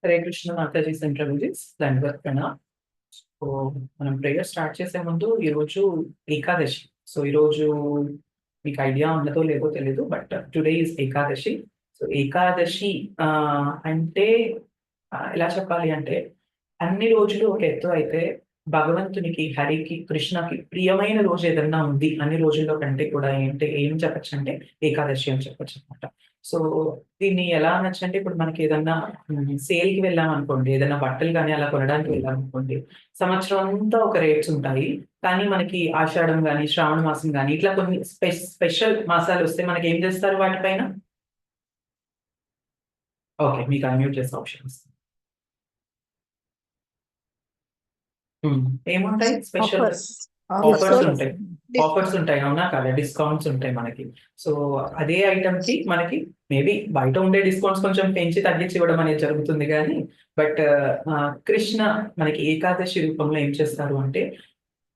హరే కృష్ణ మాతాజీ central visits దండవత్ ప్రణామ్. సో మనం ప్రేయర్ స్టార్ట్ చేసే ముందు ఈరోజు ఏకాదశి. సో ఈరోజు మీకు ఐడియా ఉన్నదో లేదో తెలీదు, but today is Ekadashi. So Ekadashi అంటే ఎలా చెప్పాలి అంటే, అన్ని రోజులు ఒక ఎత్తు అయితే భగవంతునికి, హరికి, కృష్ణకి ప్రియమైన రోజు ఏదన్నా ఉంది అన్ని రోజుల్లో కంటే కూడా ఏంటి ఏం చెప్పొచ్చు అంటే ఏకాదశి అని చెప్పొచ్చు అనమాట. సో దీన్ని ఎలా అనొచ్చంటే, ఇప్పుడు మనకి ఏదన్నా సేల్‌కి వెళ్ళామనుకోండి, ఏదైనా బట్టలు గాని అలా కొనడానికి వెళ్ళామనుకోండి, సంవత్సరం అంతా ఒక రేట్స్ ఉంటాయి. కానీ మనకి ఆషాఢం గాని, శ్రావణ మాసం గాని ఇట్లా కొన్ని స్పెషల్ మాసాలొస్తే మనకేం చేస్తారు వాటిపైన? ఓకే. మీకు అన్‌మ్యూట్ చేసే ఆప్షన్ ఇస్తాను. ఏముంటాయి స్పెషల్‌గా? ఆఫర్స్ ఆఫర్స్ ఆఫర్స్ ఉంటాయి. ఆఫర్స్ ఉంటాయి. అవునా కాదా? డిస్కౌంట్స్ ఉంటాయి మనకి. సో, అదే ఐటెమ్‌కి మనకి మేబీ బయట ఉండే డిస్కౌంట్స్ కొంచెం పెంచి, తగ్గించి ఇవ్వడం అనేది జరుగుతుంది గానీ, బట్ కృష్ణ మనకి ఏకాదశి రూపంలో ఏం చేస్తారు అంటే,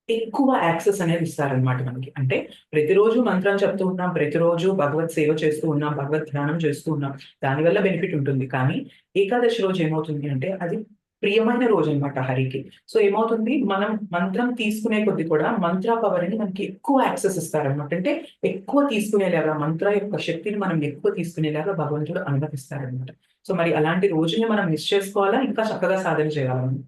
ఎక్కువ యాక్సెస్ అనేది ఇస్తారనమాట మనకి. అంటే ప్రతిరోజు మంత్రం చెప్తూ ఉన్నాం, ప్రతిరోజు భగవత్ సేవ చేస్తూ ఉన్నాం, భగవత్ ధ్యానం చేస్తూ ఉన్నాం. దానివల్ల బెనిఫిట్ ఉంటుంది. కానీ ఏకాదశి రోజు ఏమవుతుంది అంటే, అది ప్రియమైన రోజనమాట హరికి. సో ఏమవుతుంది, మనం మంత్రం తీసుకునే కొద్దీ కూడా మంత్ర పవర్‌ని మనకి ఎక్కువ యాక్సెస్ ఇస్తారనమాట. అంటే ఎక్కువ తీసుకునేలాగా, మంత్ర యొక్క శక్తిని మనం ఎక్కువ తీసుకునేలాగా భగవంతుడు అనుమతిస్తారనమాట. సో మరి అలాంటి రోజుని మనం మిస్ చేసుకోవాలా? ఇంకా చక్కగా సాధన చేయాలా మనం?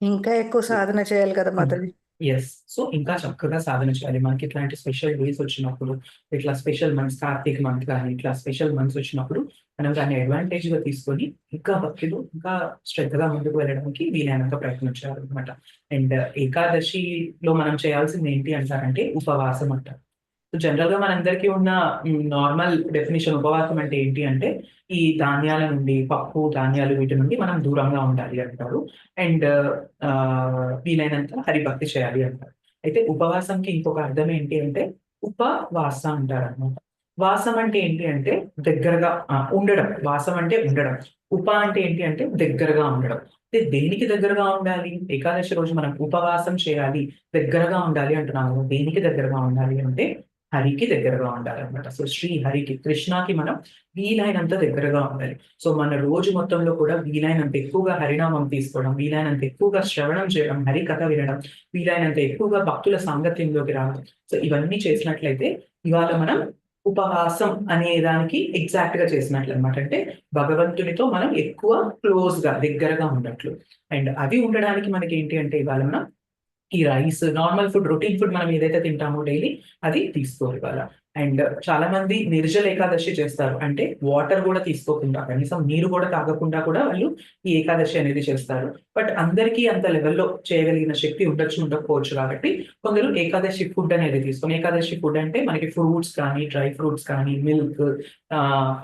ఇంకా ఎక్కువ సాధన చేయాలి కదా మాతాజీ. యెస్. సో, ఇంకా చక్కగా సాధన చేయాలి. మనకి ఇట్లాంటి స్పెషల్ డేస్ వచ్చినప్పుడు, ఇట్లా స్పెషల్ మంత్స్, కార్తీక మంత్ గాని, ఇట్లా స్పెషల్ మంత్స్ వచ్చినప్పుడు, మనం దాన్ని అడ్వాంటేజ్‌గా తీసుకొని, ఇంకా భక్తిలో, ఇంకా శ్రద్ధగా ముందుకు వెళ్ళడానికి వీలైనంత ప్రయత్నం చేయాలనమాట. అండ్ ఏకాదశిలో మనం చేయాల్సింది ఏంటి అంటారంటే, ఉపవాసం అంటారు. సో, జనరల్‌గా మనందరికీ ఉన్న నార్మల్ డెఫినిషన్ ఉపవాసం అంటే ఏంటి అంటే, ఈ ధాన్యాల నుండి, పప్పు, ధాన్యాలు వీటి నుండి మనం దూరంగా ఉండాలి అంటారు. అండ్ వీలైనంత హరిభక్తి చేయాలి అంటారు. అయితే ఉపవాసంకి ఇంకొక అర్థం ఏంటి అంటే, ఉపవాస అంటారనమాట. వాసం అంటే ఏంటి అంటే దగ్గరగా ఉండడం. వాసం అంటే ఉండడం. అంటే ఏంటి అంటే దగ్గరగా ఉండడం. అయితే దేనికి దగ్గరగా ఉండాలి? ఏకాదశి రోజు మనం ఉపవాసం చేయాలి, దగ్గరగా ఉండాలి అంటున్నాము. దేనికి దగ్గరగా ఉండాలి అంటే హరికి దగ్గరగా ఉండాలనమాట. సో శ్రీ హరికి, కృష్ణకి మనం వీలైనంత దగ్గరగా ఉండాలి. సో మన రోజు మొత్తంలో కూడా వీలైనంత ఎక్కువగా హరినామం తీసుకోవడం, వీలైనంత ఎక్కువగా శ్రవణం చేయడం, హరికథ వినడం, వీలైనంత ఎక్కువగా భక్తుల సాంగత్యంలోకి రావడం. సో ఇవన్నీ చేసినట్లయితే ఇవాళ మనం ఉపవాసం అనే దానికి ఎగ్జాక్ట్‌గా చేసినట్లనమాట. అంటే భగవంతునితో మనం ఎక్కువ క్లోజ్‌గా, దగ్గరగా ఉన్నట్లు. అండ్ అది ఉండడానికి మనకేంటి అంటే ఇవాళ మనం ఈ rice, normal food, routine food మనం ఏదైతే తింటామో డైలీ అది తీసుకోరు ఇవాళ. అండ్ చాలా మంది నిర్జల ఏకాదశి చేస్తారు. అంటే వాటర్ గూడా తీసుకోకుండా, కనీసం నీరు గూడా తాగకుండా కూడా వాళ్ళు ఈ ఏకాదశి అనేది చేస్తారు. బట్ అందరికీ అంత లెవెల్‌లో చేయగలిగిన శక్తి ఉండొచ్చు, ఉండకపోవచ్చు కాబట్టి కొందరు ఏకాదశి ఫుడ్ అనేది తీసుకొని, ఏకాదశి ఫుడ్ అంటే మనకి ఫ్రూట్స్ కానీ, డ్రై ఫ్రూట్స్ కానీ, మిల్క్,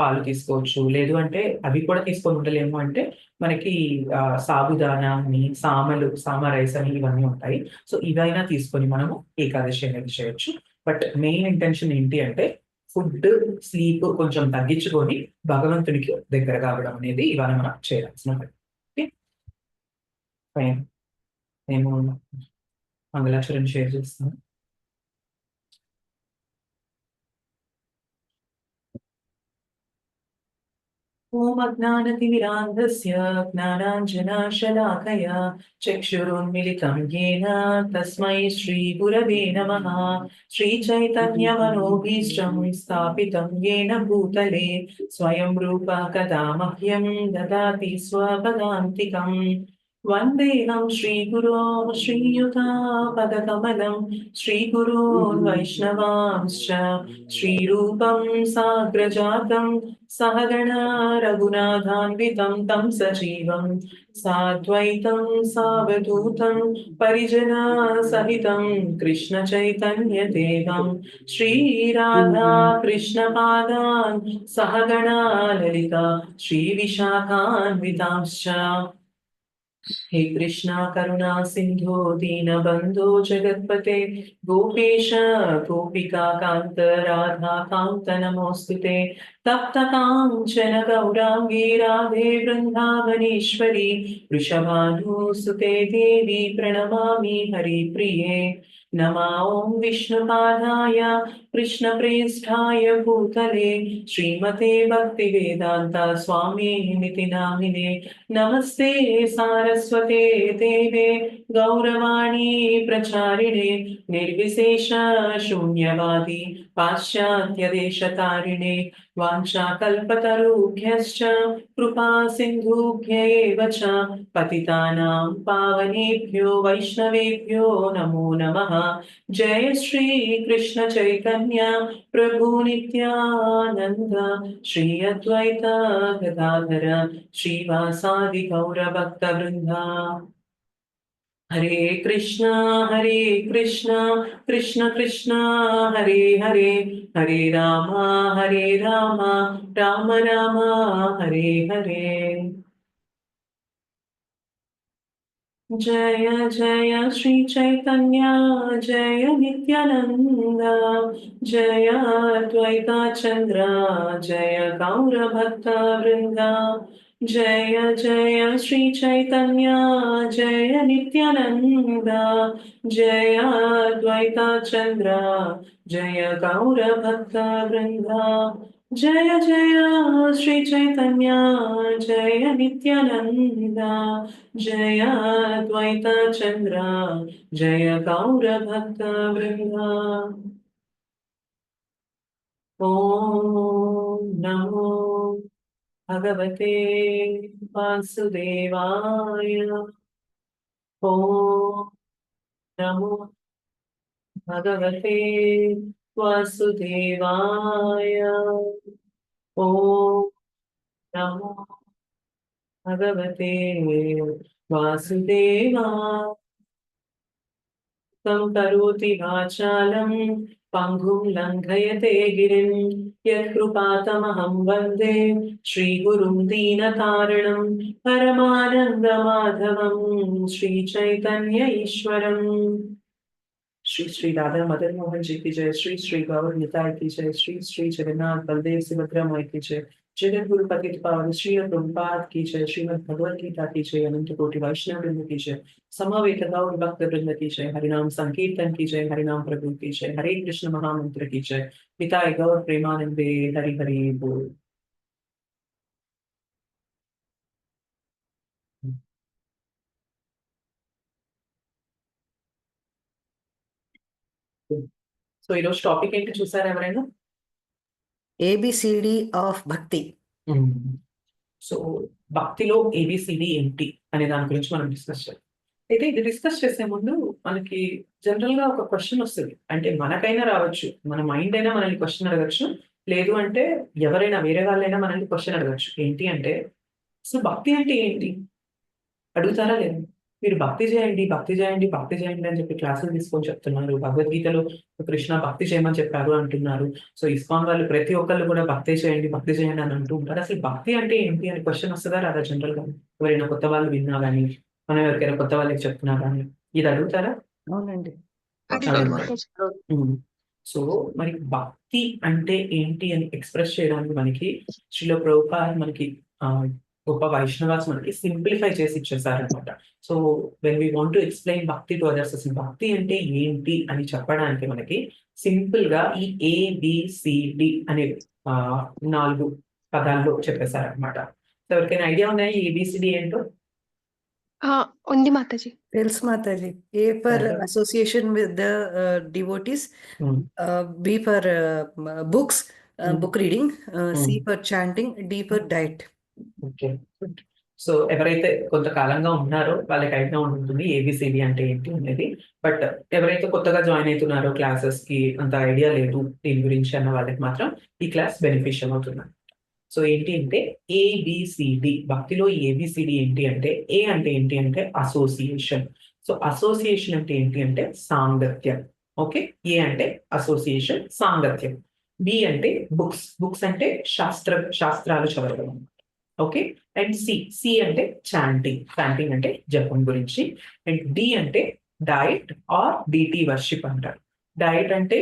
పాలు తీసుకోవచ్చు. లేదు అంటే అవి కూడా తీసుకొని ఉండలేము అంటే మనకి సాబుదానా అని, సామ రైస్ అని ఇవన్నీ ఉంటాయి. సో, ఇవైనా తీసుకొని మనము ఏకాదశి అనేది చేయొచ్చు. బట్ మెయిన్ ఇంటెన్షన్ ఏంటి అంటే ఫుడ్, స్లీప్ కొంచెం తగ్గించుకొని భగవంతునికి దగ్గర కావడం అనేది ఇవాళ మనం చేయాల్సిన పని. ఓకే. ఫైన్. నేను మంగళాచరణ షేర్ చేస్తాను. ఓం అజ్ఞానతిమిరాంధస్య జ్ఞానాంజనాశలాకయా చక్షురున్మిలితం యేన తస్మై శ్రీగురవే నమః. శ్రీచైతన్యమనోభీష్టం స్థాపితం యేన భూతలే స్వయం రూపా కదా మహ్యం దదాతి స్వపదాంతికం. వందేహం శ్రీగురో శ్రీయుతాపదకమలం శ్రీగురోన్ వైష్ణవాంశ్చ శ్రీరూపం సాగ్రజాతం सहगणा रघुनाथान्वितं तं सजीवं साद्वैतं सावधूतं परिजनसहितं कृष्णचैतन्यदेवं श्रीराधा कृष्णपादान् सहगणा ललिता श्रीविशाखान्वितांश्च। हे कृष्णा करुणा सिंधु दीनबन्धो जगत्पते गोपेश गोपिका कान्त राधा कान्त नमोऽस्तुते। तप्तकाञ्चन गौराङ्गी राधे वृन्दावनेश्वरी वृषभानुसुते देवी प्रणमामि हरिप्रिये नमा ॐ विष्णुपादाय कृष्णप्रेष्ठाय भूतले श्रीमते भक्तिवेदान्त स्वामिनिति नामिने नमस्ते सारस्वते देवे गौरवाणी प्रचारिणे निर्विशेष शून्यवादी पाश्चात्यदेशतारिणे वाञ्छाकल्पतरुभ्यश्च कृपा सिन्धुभ्य एव च पतितानां पावनेभ्यो वैष्णवेभ्यो नमो नमः। जय श्री कृष्ण चैतन्य प्रभु नित्यानंद श्री अद्वैत गदाधर श्रीवासादि गौरभक्तवृन्दा। हरे कृष्णा कृष्ण कृष्ण हरे हरे हरे राम राम राम हरे हरे। जय जय श्री चैतन्य जय नित्यानंद जय अद्वैता चंद्र जय गौर भक्त वृंदा। जय जय श्री चैतन्य जय नित्यानंद जय अद्वैता चंद्र जय गौर भक्त वृंदा। जय जय श्री चैतन्य जय नित्यानंद जय अद्वैत चंद्र जय गौर भक्त वृंदा। ओम नमो भगवते वासुदेवाय। ओम नमो भगवते वासुदेवाय। ओम नमो भगवते वासुदेवाय। तं करोति वाचालं पङ्गुं लङ्घयते गिरिं यत्कृपातमहं वन्दे श्रीगुरुं दीनतारिणं परमानन्दमाधवं श्रीचैतन्य ईश्वरम्। श्री श्री राधा मदन मोहन जी की जय। श्री श्री गौर निताय की जय। श्री श्री जगन्नाथ बलदेव सुभद्रा माई की जय। जगत गुरु पतित पावन श्री प्रभुपाद की जय। श्रीमद् भगवद गीता की जय। अनंत कोटि वैष्णव वृंद की जय। समवेत गौर भक्त वृंद की जय। हरिनाम संकीर्तन की जय। हरिनाम प्रभु की जय। हरे कृष्ण महामंत्र की जय। निताय गौर प्रेमानंदे हरि हरि बोल। సో ఈరోజు టాపిక్ ఏంటి చూసారా ఎవరైనా? ఏబిసిడి ఆఫ్ భక్తి. సో భక్తిలో ఏబిసిడి ఏంటి అనే దాని గురించి మనం డిస్కస్ చేయాలి. అయితే ఇది డిస్కస్ చేసే ముందు మనకి జనరల్ గా ఒక క్వశ్చన్ వస్తుంది. అంటే మనకైనా రావచ్చు, మన మైండ్ అయినా మనల్ని క్వశ్చన్ అడగచ్చు, లేదు అంటే ఎవరైనా వేరే వాళ్ళైనా మనల్ని క్వశ్చన్ అడగచ్చు. ఏంటి అంటే అసలు భక్తి అంటే ఏంటి అడుగుతారా లేదు? మీరు భక్తి చేయండి భక్తి చేయండి భక్తి చేయండి అని చెప్పి క్లాసులు తీసుకొని చెప్తున్నారు. భగవద్గీతలో కృష్ణ భక్తి చేయమని చెప్పారు అంటున్నారు. సో ఇస్కాన్ వాళ్ళు ప్రతి ఒక్కళ్ళు కూడా భక్తి చేయండి అని అంటూ ఉంటారు. అసలు భక్తి అంటే ఏంటి అని క్వశ్చన్ వస్తుందా రాదా? జనరల్ గా ఎవరైనా కొత్త వాళ్ళు విన్నా కానీ, మనం ఎవరికైనా కొత్త వాళ్ళకి చెప్తున్నా కానీ ఇది అడుగుతారా? అవునండి. సో మరి భక్తి అంటే ఏంటి అని ఎక్స్ప్రెస్ చేయడానికి మనకి శ్రీల ప్రభుపాద్ మనకి గొప్ప వైష్ణవాస్ మనకి సింప్లిఫై చేసి ఇచ్చేసారనమాట. So when we want to explain భక్తి టు అదర్స్, అసలు భక్తి అంటే ఏంటి అని చెప్పడానికి మనకి సింపుల్ గా ఈ ఏబిసిడి అనే 4 పదాల్లో చెప్పేశారనమాట. ఎవరికైనా ఐడియా ఉన్నాయా ఈ ఏబిసిడి ఏంటో? ఉంది మాతాజీ. తెలుసు మాతాజీ. A for association with the devotees, B for books, book reading, C for chanting, D for diet. Okay, so ఎవరైతే కొంతకాలంగా ఉన్నారో వాళ్ళకి ఐడియా ఉంటుంది ఏబిసిడి అంటే ఏంటి అనేది. బట్ ఎవరైతే కొత్తగా జాయిన్ అవుతున్నారో క్లాసెస్ కి అంత ఐడియా లేదు దీని గురించి అన్న వాళ్ళకి మాత్రం ఈ క్లాస్ బెనిఫిషియల్ అవుతుంది. సో ఏంటి అంటే ఏబిసిడి, భక్తిలో ఏబిసిడి ఏంటి అంటే ఏ అంటే ఏంటి అంటే అసోసియేషన్. సో అసోసియేషన్ అంటే ఏంటి అంటే సాంగత్యం. ఓకే, ఏ అంటే అసోసియేషన్, సాంగత్యం. బి అంటే బుక్స్, బుక్స్ అంటే శాస్త్రాలు చదవడం. ఓకే, అండ్ సి అంటే చాంటింగ్, చాంటింగ్ అంటే జపం గురించి. అండ్ డి అంటే డైట్ ఆర్ డిటి వర్షిప్ అంటారు. డైట్ అంటే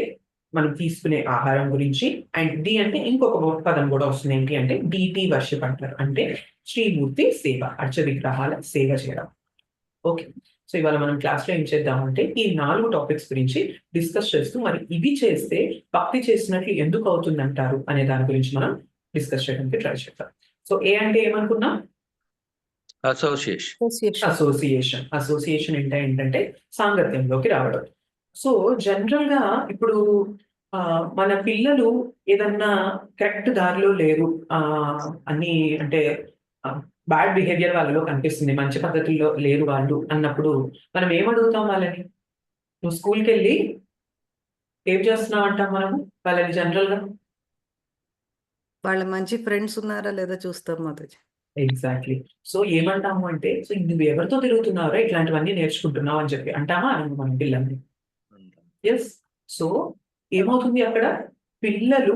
మనం తీసుకునే ఆహారం గురించి. అండ్ డి అంటే ఇంకొక పదం కూడా వస్తుంది, ఏంటి అంటే డిటి వర్షిప్ అంటారు. అంటే శ్రీమూర్తి సేవ, అర్చ విగ్రహాల సేవ చేయడం. ఓకే. సో ఇవాళ మనం క్లాస్‌లో ఏం చేద్దామంటే ఈ 4 టాపిక్స్ గురించి డిస్కస్ చేస్తూ, మరి ఇవి చేస్తే భక్తి చేసినట్లు ఎందుకు అవుతుందంటారు అనే దాని గురించి మనం డిస్కస్ చేయడానికి ట్రై చేద్దాం. సో ఏ అంటే ఏమనుకున్నాం? అసోసియేషన్. అసోసియేషన్. అసోసియేషన్ అంటే ఏంటంటే సాంగత్యంలోకి రావడం. సో జనరల్‌గా ఇప్పుడు మన పిల్లలు ఏదన్నా కరెక్ట్ దారిలో లేరు, అన్నీ అంటే బ్యాడ్ బిహేవియర్ వాళ్ళలో కనిపిస్తుంది, మంచి పద్ధతుల్లో లేరు వాళ్ళు అన్నప్పుడు మనం ఏమడుగుతాం వాళ్ళని? నువ్వు స్కూల్‌కెళ్ళి ఏం చేస్తున్నావు అంటాం మనము వాళ్ళని జనరల్‌గా? వాళ్ళ మంచి ఫ్రెండ్స్ ఉన్నారా లేదా చూస్తాం మాతాజీ. ఎగ్జాక్ట్‌లీ. సో ఏమంటాము అంటే, సో నువ్వు ఎవరితో తిరుగుతున్నావురా ఇట్లాంటివన్నీ నేర్చుకుంటున్నావు అని చెప్పి అంటామా? అనము మన పిల్లల్ని. యెస్. సో ఏమవుతుంది అక్కడ? పిల్లలు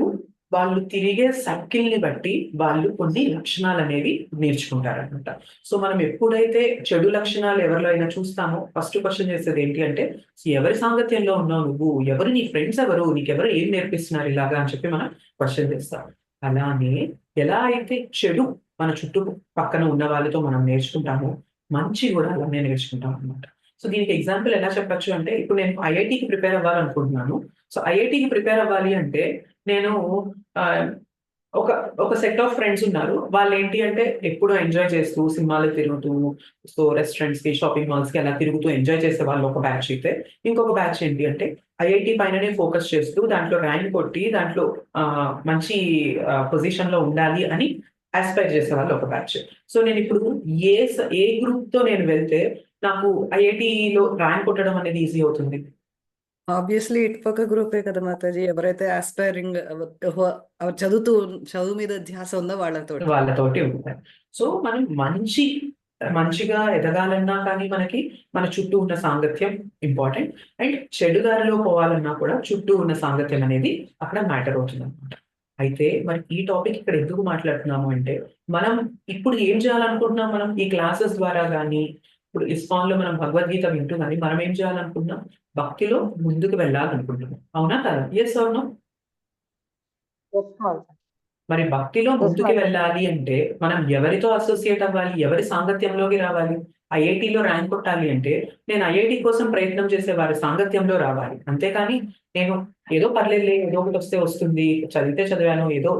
వాళ్ళు తిరిగే సర్కిల్‌ని బట్టి వాళ్ళు కొన్ని లక్షణాలనేవి నేర్చుకుంటారనమాట. సో మనం ఎప్పుడైతే చెడు లక్షణాలు ఎవరిలో అయినా చూస్తామో ఫస్ట్ క్వెషన్ చేసేది ఏంటి అంటే, ఎవరి సాంగత్యంలో ఉన్నావు నువ్వు? ఎవరు నీ ఫ్రెండ్స్ ఎవరు? నీకెవరు ఏం నేర్పిస్తున్నారు ఇలాగా అని చెప్పి మనం క్వెషన్ చేస్తాం. అలానే ఎలా అయితే చెడు మన చుట్టూ పక్కన ఉన్న వాళ్ళతో మనం నేర్చుకుంటామో, మంచి కూడా అలానే నేర్చుకుంటాం అనమాట. సో దీనికి ఎగ్జాంపుల్ ఎలా చెప్పొచ్చు అంటే, ఇప్పుడు నేను ఐఐటీకి ప్రిపేర్ అవ్వాలనుకుంటున్నాను. సో ఐఐటీకి ప్రిపేర్ అవ్వాలి అంటే నేను ఆహ్, ఒక ఒక సెట్ ఆఫ్ ఫ్రెండ్స్ ఉన్నారు. వాళ్ళేంటి అంటే ఎప్పుడు ఎంజాయ్ చేస్తూ, సినిమాలకు తిరుగుతూ, సో రెస్టారెంట్స్‌కి, షాపింగ్ మాల్స్‌కి అలా తిరుగుతూ ఎంజాయ్ చేసేవాళ్ళు ఒక బ్యాచ్ అయితే, ఇంకొక బ్యాచ్ ఏంటి అంటే ఐఐటీ పైననే ఫోకస్ చేస్తూ, దాంట్లో ర్యాంక్ కొట్టి, దాంట్లో మంచి పొజిషన్‌లో ఉండాలి అని యాస్పైర్ చేసేవాళ్ళు ఒక బ్యాచ్. సో నేనిప్పుడు ఏ గ్రూప్‌తో నేను వెళ్తే నాకు ఐఐటీలో ర్యాంక్ కొట్టడం అనేది ఈజీ అవుతుంది? ఆబ్వియస్లీ ఇటుపక్క గ్రూపే కదా మాతాజీ. ఎవరైతే ఆస్పైరింగ్ చదువు మీద ధ్యాస ఉందో వాళ్ళతోటి. వాళ్ళతోటి ఉంటాయి. సో మనం మంచిగా ఎదగాలన్నా కానీ మనకి మన చుట్టూ ఉన్న సాంగత్యం ఇంపార్టెంట్. అండ్ చెడు దారిలో పోవాలన్నా కూడా చుట్టూ ఉన్న సాంగత్యం అనేది అక్కడ మ్యాటర్ అవుతుందనమాట. అయితే మరి ఈ టాపిక్ ఇక్కడ ఎందుకు మాట్లాడుతున్నాము అంటే, మనం ఇప్పుడు ఏం చేయాలనుకుంటున్నాం? మనం ఈ క్లాసెస్ ద్వారా గానీ, ఇప్పుడు ఇస్కాన్‌లో మనం భగవద్గీత వింటూ గానీ, మనం ఏం చేయాలనుకుంటున్నాం? భక్తిలో ముందుకు వెళ్ళాలనుకుంటున్నాం. అవునా కాదా? Yes or no? మరి భక్తిలో ముందుకు వెళ్ళాలి అంటే మనం ఎవరితో అసోసియేట్ అవ్వాలి? ఎవరి సాంగత్యంలోకి రావాలి? ఐఐటీలో ర్యాంక్ కొట్టాలి అంటే నేను ఐఐటీ కోసం ప్రయత్నం చేసే వారి సాంగత్యంలో రావాలి. అంతేకాని నేను ఏదో పర్లేదులే, ఏదో ఒకటి వస్తే వస్తుంది, చదివితే చదివాను, ఏదో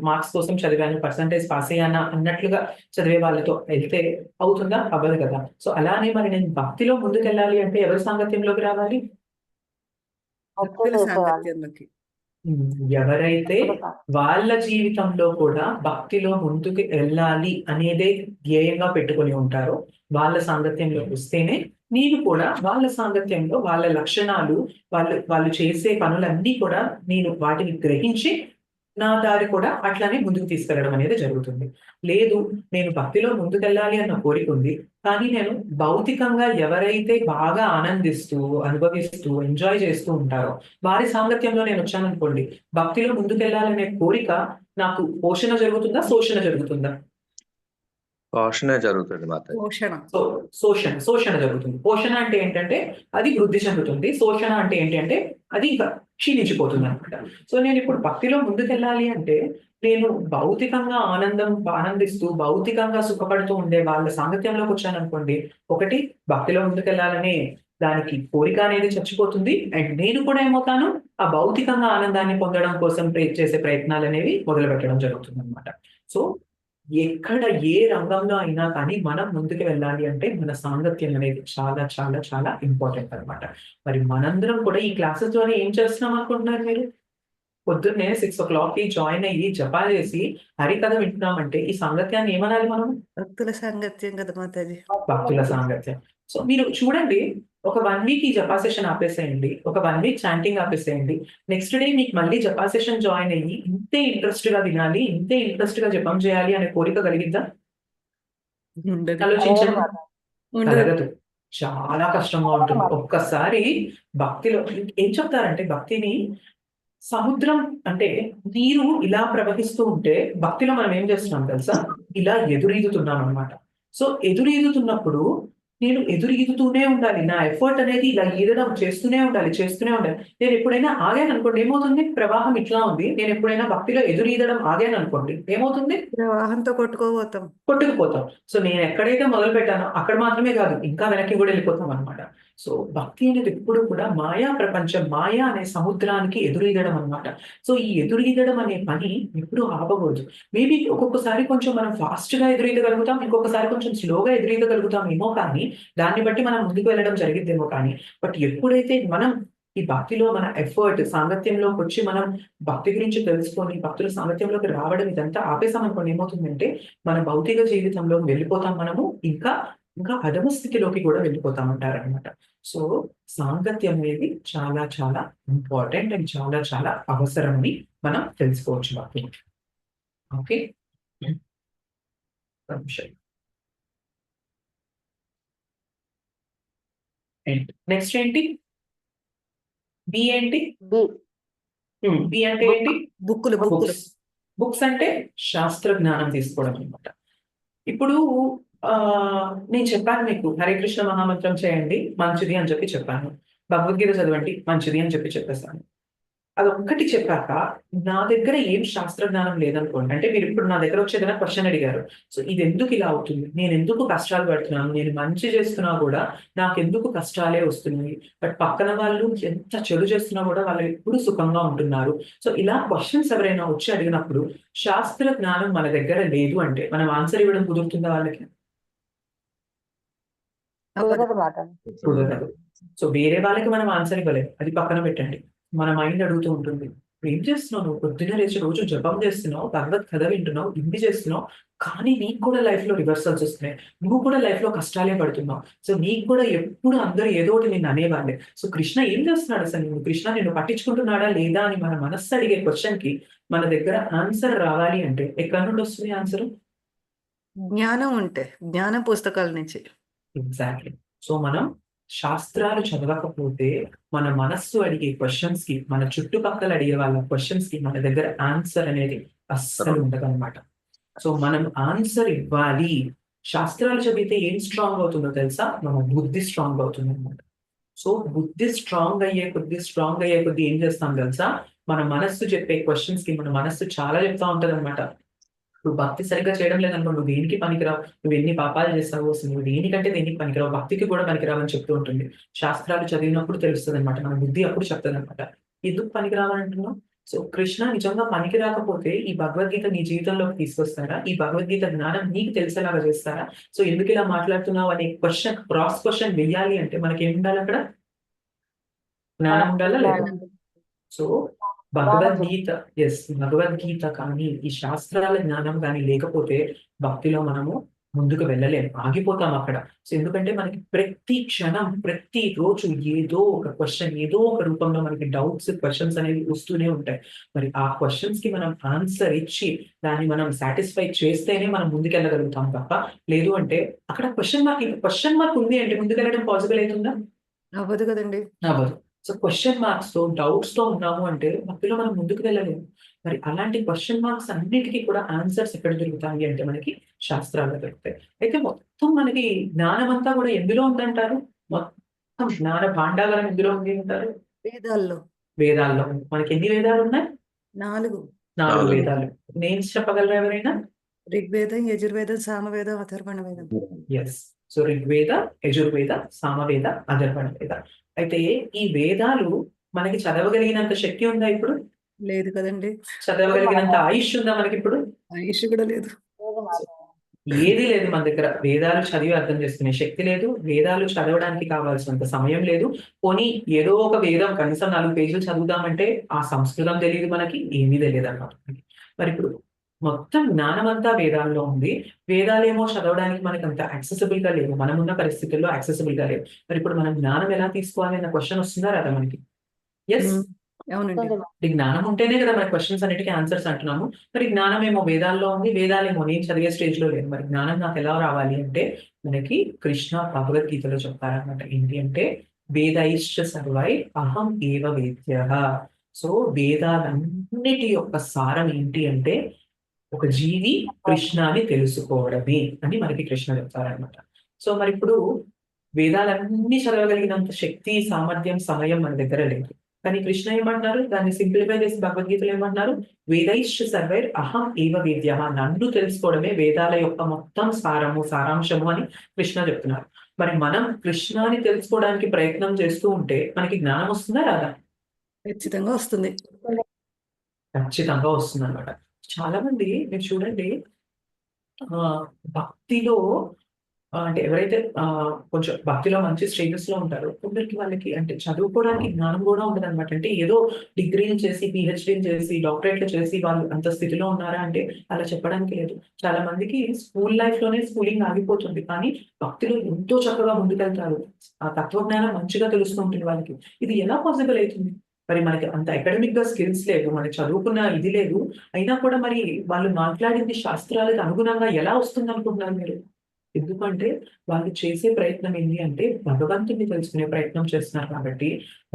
మార్క్స్ కోసం చదివాను, పర్సెంటేజ్ పాస్ అయ్యానా అన్నట్లుగా చదివే వాళ్ళతో వెళ్తే అవుతుందా? అవ్వదు కదా! సో అలానే మరి నేను భక్తిలో ముందుకెళ్ళాలి అంటే ఎవరి సాంగత్యంలోకి రావాలి? భక్తుల సాంగత్యంలోకి. ఎవరైతే వాళ్ళ జీవితంలో కూడా భక్తిలో ముందుకు వెళ్ళాలి అనేదే ధ్యేయంగా పెట్టుకొని ఉంటారో, వాళ్ళ సాంగత్యంలోకి వస్తేనే నేను కూడా వాళ్ళ సాంగత్యంలో వాళ్ళ లక్షణాలు, వాళ్ళు చేసే పనులన్నీ కూడా నేను వాటిని గ్రహించి, నా దారి కూడా అట్లానే ముందుకు తీసుకెళ్లడం అనేది జరుగుతుంది. లేదు, నేను భక్తిలో ముందుకెళ్ళాలి అన్న కోరిక ఉంది. కానీ నేను భౌతికంగా ఎవరైతే బాగా ఆనందిస్తూ, అనుభవిస్తూ, ఎంజాయ్ చేస్తూ ఉంటారో, వారి సాంగత్యంలో నేనొచ్చాననుకోండి, భక్తిలో ముందుకెళ్ళాలనే కోరిక నాకు పోషణ జరుగుతుందా? శోషణ జరుగుతుందా? పోషణే జరుగుతుంది మాతాజీ. పోషణ. శోషణ జరుగుతుంది. పోషణ అంటే ఏంటంటే అది వృద్ధి చెందుతుంది. శోషణ అంటే ఏంటి అంటే అది ఇంకా క్షీణించిపోతుందనమాట. సో నేనిప్పుడు భక్తిలో ముందుకెళ్ళాలి అంటే నేను భౌతికంగా ఆనందిస్తూ, భౌతికంగా సుఖపడుతూ ఉండే వాళ్ళ సాంగత్యంలోకొచ్చాననుకోండి, ఒకటి భక్తిలో ముందుకెళ్ళాలనే దానికి కోరిక అనేది చచ్చిపోతుంది. అండ్ నేను కూడా ఏమవుతాను? ఆ భౌతికంగా ఆనందాన్ని పొందడం కోసం చేసే ప్రయత్నాలనేవి మొదలుపెట్టడం జరుగుతుందనమాట. సో ఎక్కడ ఏ రంగంలో అయినా కానీ మనం ముందుకు వెళ్ళాలి అంటే మన సాంగత్యం అనేది చాలా చాలా చాలా ఇంపార్టెంట్ అన్నమాట. మరి మనందరం కూడా ఈ క్లాసెస్ ద్వారా ఏం చేస్తున్నాం అనుకుంటున్నారు మీరు? పొద్దున్నే 6:00కి జాయిన్ అయ్యి జపాలు చేసి హరికథ వింటున్నామంటే ఈ సాంగత్యాన్ని ఏమనాలి మనం? భక్తుల సాంగత్యం కదా మాతాజీ. భక్తుల సాంగత్యం. సో మీరు చూడండి, ఒక 1 వీక్ ఈ జపా సెషన్ ఆపేసేయండి. ఒక 1 వీక్ చాంటింగ్ ఆపేసేయండి. నెక్స్ట్ డే మీకు మళ్ళీ జపా సెషన్ జాయిన్ అయ్యి ఇంతే ఇంట్రెస్ట్‌గా వినాలి, ఇంతే ఇంట్రెస్ట్‌గా జపం చేయాలి అనే కోరిక కలిగిద్దా? ఉండదు. ఆలోచించండి. ఉండదు. కలగదు. చాలా కష్టంగా ఉంటుంది. ఒక్కసారి భక్తిలో ఏం చెప్తారంటే భక్తిని సముద్రం అంటే నీరు ఇలా ప్రవహిస్తూ ఉంటే భక్తిలో మనం ఏం చేస్తున్నాం తెలుసా? ఇలా ఎదురీదుతున్నామనమాట. సో ఎదురీదుతున్నప్పుడు నేను ఎదురు ఈదుతూనే ఉండాలి. నా ఎఫర్ట్ అనేది ఇలా ఈదడం చేస్తూనే ఉండాలి. నేను ఎప్పుడైనా ఆగాననుకోండి ఏమవుతుంది? ప్రవాహం ఇట్లా ఉంది. నేను ఎప్పుడైనా భక్తిలో ఎదురు ఈదడం ఆగాననుకోండి ఏమవుతుంది? ప్రవాహంతో కొట్టుకోబోతాం. కొట్టుకుపోతాం. సో నేను ఎక్కడైతే మొదలుపెట్టానో అక్కడ మాత్రమే కాదు, ఇంకా వెనక్కి కూడా వెళ్ళిపోతాం అనమాట. సో భక్తి అనేది ఎప్పుడు కూడా మాయా ప్రపంచం, మాయా అనే సముద్రానికి ఎదురీదడం అనమాట. సో ఈ ఎదురీదడం అనే పని ఎప్పుడూ ఆపకూడదు. మేబీ ఒక్కొక్కసారి కొంచెం మనం ఫాస్ట్‌గా ఎదురీదగలుగుతాం. ఇంకొకసారి కొంచెం స్లోగా ఎదురీదగలుగుతామేమో కానీ, దాన్ని బట్టి మనం ముందుకు వెళ్ళడం జరిగిద్దేమో కానీ, బట్ ఎప్పుడైతే మనం ఈ భక్తిలో మన ఎఫర్ట్ సాంగత్యంలోకొచ్చి మనం భక్తి గురించి తెలుసుకొని, భక్తుల సాంగత్యంలోకి రావడం ఇదంతా ఆపేసామనుకోండి ఏమవుతుందంటే, మన భౌతిక జీవితంలోకి వెళ్ళిపోతాం మనము. ఇంకా అధమ స్థితిలోకి కూడా వెళ్ళిపోతామంటారనమాట. సో సాంగత్యం అనేది చాలా చాలా ఇంపార్టెంట్ అండ్ చాలా చాలా అవసరమని మనం తెలుసుకోవచ్చు భక్తిలో. ఓకే. ఒక నిమిషం. నెక్స్ట్ ఏంటి? బి ఏంటి? బి అంటే ఏంటి? బుక్కులు. బుక్స్ అంటే శాస్త్ర జ్ఞానం తీసుకోవడం అనమాట. ఇప్పుడు నేను చెప్పాను మీకు హరే కృష్ణ మహామంత్రం చేయండి మంచిది అని చెప్పాను. భగవద్గీత చదవండి మంచిది అని చెప్పేసాను. అదొక్కటి చెప్పాక నా దగ్గర ఏం శాస్త్ర జ్ఞానం లేదనుకోండి, అంటే మీరు ఇప్పుడు నా దగ్గర వచ్చి ఏదైనా క్వశ్చన్ అడిగారు. సో ఇది ఎందుకు ఇలా అవుతుంది? నేను ఎందుకు కష్టాలు పడుతున్నాను? నేను మంచి చేస్తున్నా కూడా నాకెందుకు కష్టాలే వస్తున్నాయి? బట్ పక్కన వాళ్ళు ఎంత చెడు చేస్తున్నా కూడా వాళ్ళు ఎప్పుడు సుఖంగా ఉంటున్నారు. సో ఇలా క్వశ్చన్స్ ఎవరైనా వచ్చి అడిగినప్పుడు శాస్త్ర జ్ఞానం మన దగ్గర లేదు అంటే మనం ఆన్సర్ ఇవ్వడం కుదురుతుందా వాళ్ళకి? కుదరదు. సో వేరే వాళ్ళకి మనం ఆన్సర్ ఇవ్వలేము. అది పక్కన పెట్టండి. మన మైండ్ అడుగుతూ ఉంటుంది. ఏం చేస్తున్నావు నువ్వు? పొద్దున్నే లేచి రోజు జపం చేస్తున్నావు, భగవత్ కథ వింటున్నావు, ఇన్ని చేస్తున్నావు, కానీ నీకు కూడా లైఫ్ లో రివర్సల్స్ వస్తున్నాయి. నువ్వు కూడా లైఫ్ లో కష్టాలే పడుతున్నావు. సో నీకు కూడా ఎప్పుడు అందరూ ఏదో ఒకటి నిన్ను అనేవాళ్ళే. సో కృష్ణ ఏం చేస్తున్నాడు అసలు? నువ్వు కృష్ణ నిన్ను పట్టించుకుంటున్నాడా లేదా అని మన మనస్సు అడిగే క్వశ్చన్ కి మన దగ్గర ఆన్సర్ రావాలి అంటే ఎక్కడి నుండి వస్తుంది ఆన్సర్? జ్ఞానం ఉంటే, జ్ఞాన పుస్తకాల నుంచి. ఎగ్జాక్ట్లీ. సో మనం శాస్త్రాలు చదవకపోతే మన మనస్సు అడిగే క్వశ్చన్స్ కి, మన చుట్టుపక్కల అడిగే వాళ్ళ క్వశ్చన్స్ కి మన దగ్గర ఆన్సర్ అనేది అస్సలు ఉండదన్నమాట. సో మనం ఆన్సర్ ఇవ్వాలి. శాస్త్రాలు చదివితే ఏం స్ట్రాంగ్ అవుతుందో తెలుసా? మన బుద్ధి స్ట్రాంగ్ అవుతుంది అనమాట. సో బుద్ధి స్ట్రాంగ్ అయ్యే కొద్దీ ఏం చేస్తాం తెలుసా? మన మనస్సు చెప్పే క్వశ్చన్స్ కి మన మనస్సు చాలా చెప్తా ఉంటది అనమాట. నువ్వు భక్తి సరిగ్గా చేయడం లేదనుకో, నువ్వు దేనికి పనికిరావు, నువ్వు ఎన్ని పాపాలు చేస్తావు, అసలు నువ్వు దేనికంటే దేనికి పనికిరావు, భక్తికి కూడా పనికిరావు అని చెప్తూ ఉంటుంది. శాస్త్రాలు చదివినప్పుడు తెలుస్తుంది అనమాట. మన బుద్ధి అప్పుడు చెప్తుంది అనమాట ఎందుకు పనికిరావాలంటున్నావు. సో కృష్ణ నిజంగా పనికి రాకపోతే ఈ భగవద్గీత నీ జీవితంలోకి తీసుకొస్తారా? ఈ భగవద్గీత జ్ఞానం నీకు తెలిసేలాగా చేస్తారా? సో ఎందుకు ఇలా మాట్లాడుతున్నావు అనే క్వశ్చన్, క్రాస్ క్వశ్చన్ వెయ్యాలి అంటే మనకి ఏం ఉండాలి? అక్కడ జ్ఞానం ఉండాలా లేదా? సో భగవద్గీత కానీ ఈ శాస్త్రాల జ్ఞానం కానీ లేకపోతే భక్తిలో మనము ముందుకు వెళ్ళలేము, ఆగిపోతాం అక్కడ. సో ఎందుకంటే మనకి ప్రతి క్షణం ప్రతి రోజు ఏదో ఒక క్వశ్చన్, ఏదో ఒక రూపంలో మనకి డౌట్స్, క్వశ్చన్స్ అనేవి వస్తూనే ఉంటాయి. మరి ఆ క్వశ్చన్స్ కి మనం ఆన్సర్ ఇచ్చి దాన్ని మనం సాటిస్ఫై చేస్తేనే మనం ముందుకెళ్ళగలుగుతాం తప్ప, లేదు అంటే అక్కడ క్వశ్చన్ మార్క్ ఉంది అంటే ముందుకెళ్ళడం పాసిబుల్ అవుతుందా? అవ్వదు కదండి. అవ్వదు. సో క్వశ్చన్ మార్క్స్ తో, డౌట్స్ తో ఉన్నాము అంటే భక్తిలో మనం ముందుకు వెళ్ళలేము. మరి అలాంటి క్వశ్చన్ మార్క్స్ అన్నిటికీ కూడా ఆన్సర్స్ ఎక్కడ దొరుకుతాయి అంటే మనకి శాస్త్రాల్లో దొరుకుతాయి. అయితే మొత్తం మనకి జ్ఞానం అంతా కూడా ఎందులో ఉందంటారు? మొత్తం జ్ఞాన భాండాగారం ఎందులో ఉంది అంటారు? వేదాల్లో. మనకి ఎన్ని వేదాలు ఉన్నాయి? 4 వేదాలు. నేమ్స్ చెప్పగలరా ఎవరైనా? ఋగ్వేదం, యజుర్వేదం, సామవేదం, అథర్వణ వేదం. ఎస్. సో ఋగ్వేద, యజుర్వేద, సామవేద, అథర్వణ వేద. అయితే ఈ వేదాలు మనకి చదవగలిగినంత శక్తి ఉందా ఇప్పుడు? లేదు కదండి. చదవగలిగినంత ఆయుష్ ఉందా మనకి ఇప్పుడు? ఆయుష్ కూడా లేదు. ఏది లేదు మన దగ్గర. వేదాలు చదివి అర్థం చేసుకునే శక్తి లేదు. వేదాలు చదవడానికి కావాల్సినంత సమయం లేదు. పోనీ ఏదో ఒక వేదం కనీసం 4 పేజీలు చదువుదామంటే ఆ సంస్కృతం తెలియదు మనకి, ఏమీ తెలియదు అన్నమాట. మరి ఇప్పుడు మొత్తం జ్ఞానం అంతా వేదాల్లో ఉంది. వేదాలేమో చదవడానికి మనకి అంత యాక్సెసిబుల్ గా లేవు. మనం ఉన్న పరిస్థితుల్లో యాక్సెసిబుల్ గా లేవు. మరి ఇప్పుడు మనం జ్ఞానం ఎలా తీసుకోవాలి అన్న క్వశ్చన్ వస్తుందా రాదా మనకి? ఎస్. అవునండి. జ్ఞానం ఉంటేనే కదా మన క్వశ్చన్స్ అన్నిటికీ ఆన్సర్స్ అంటున్నాము. మరి జ్ఞానం ఏమో వేదాల్లో ఉంది, వేదాలేమో నేను చదివే స్టేజ్ లో లేదు. మరి జ్ఞానం నాకు ఎలా రావాలి అంటే మనకి కృష్ణ భగవద్గీతలో చెప్తారనమాట. ఏంటి అంటే వేదైశ్చ సర్వై అహం ఏవ వేద్యః. సో వేదాలన్నిటి యొక్క సారం ఏంటి అంటే ఒక జీవి కృష్ణాన్ని తెలుసుకోవడమే అని మనకి కృష్ణ చెప్తారనమాట. సో మరి ఇప్పుడు వేదాలన్నీ చదవగలిగినంత శక్తి, సామర్థ్యం, సమయం మన దగ్గర లేదు. కానీ కృష్ణ ఏమంటున్నారు? దాన్ని సింప్లిఫై చేసి భగవద్గీతలో ఏమంటున్నారు? వేదైశ్చ సర్వైర్ అహం ఏవ వేద్యః. నన్ను తెలుసుకోవడమే వేదాల యొక్క మొత్తం సారాంశము అని కృష్ణ చెప్తున్నారు. మరి మనం కృష్ణాని తెలుసుకోవడానికి ప్రయత్నం చేస్తూ ఉంటే మనకి జ్ఞానం వస్తుందా రాదా? ఖచ్చితంగా వస్తుంది. ఖచ్చితంగా వస్తుంది అనమాట. చాలా మంది మీరు చూడండి, భక్తిలో అంటే ఎవరైతే కొంచెం భక్తిలో మంచి స్టేటస్ లో ఉంటారో కొందరికి వాళ్ళకి అంటే చదువుకోవడానికి జ్ఞానం కూడా ఉండదు అనమాట. అంటే ఏదో డిగ్రీలు చేసి, పిహెచ్డీలు చేసి, డాక్టరేట్లు చేసి వాళ్ళు అంత స్థితిలో ఉన్నారా అంటే అలా చెప్పడానికి లేదు. చాలా మందికి స్కూల్ లైఫ్ లోనే స్కూలింగ్ ఆగిపోతుంది. కానీ భక్తిలో ఎంతో చక్కగా ముందుకెళ్తారు. ఆ తత్వజ్ఞానం మంచిగా తెలుస్తూ ఉంటుంది వాళ్ళకి. ఇది ఎలా పాసిబుల్ అవుతుంది? మరి మనకి అంత అకాడమిక్ గా స్కిల్స్ లేదు, మనకి చదువుకున్న ఇది లేదు. అయినా కూడా మరి వాళ్ళు మాట్లాడింది శాస్త్రాలకు అనుగుణంగా ఎలా వస్తుంది అనుకుంటున్నారు మీరు? ఎందుకంటే వాళ్ళు చేసే ప్రయత్నం ఏంటి అంటే భగవంతుడిని తెలుసుకునే ప్రయత్నం చేస్తున్నారు కాబట్టి,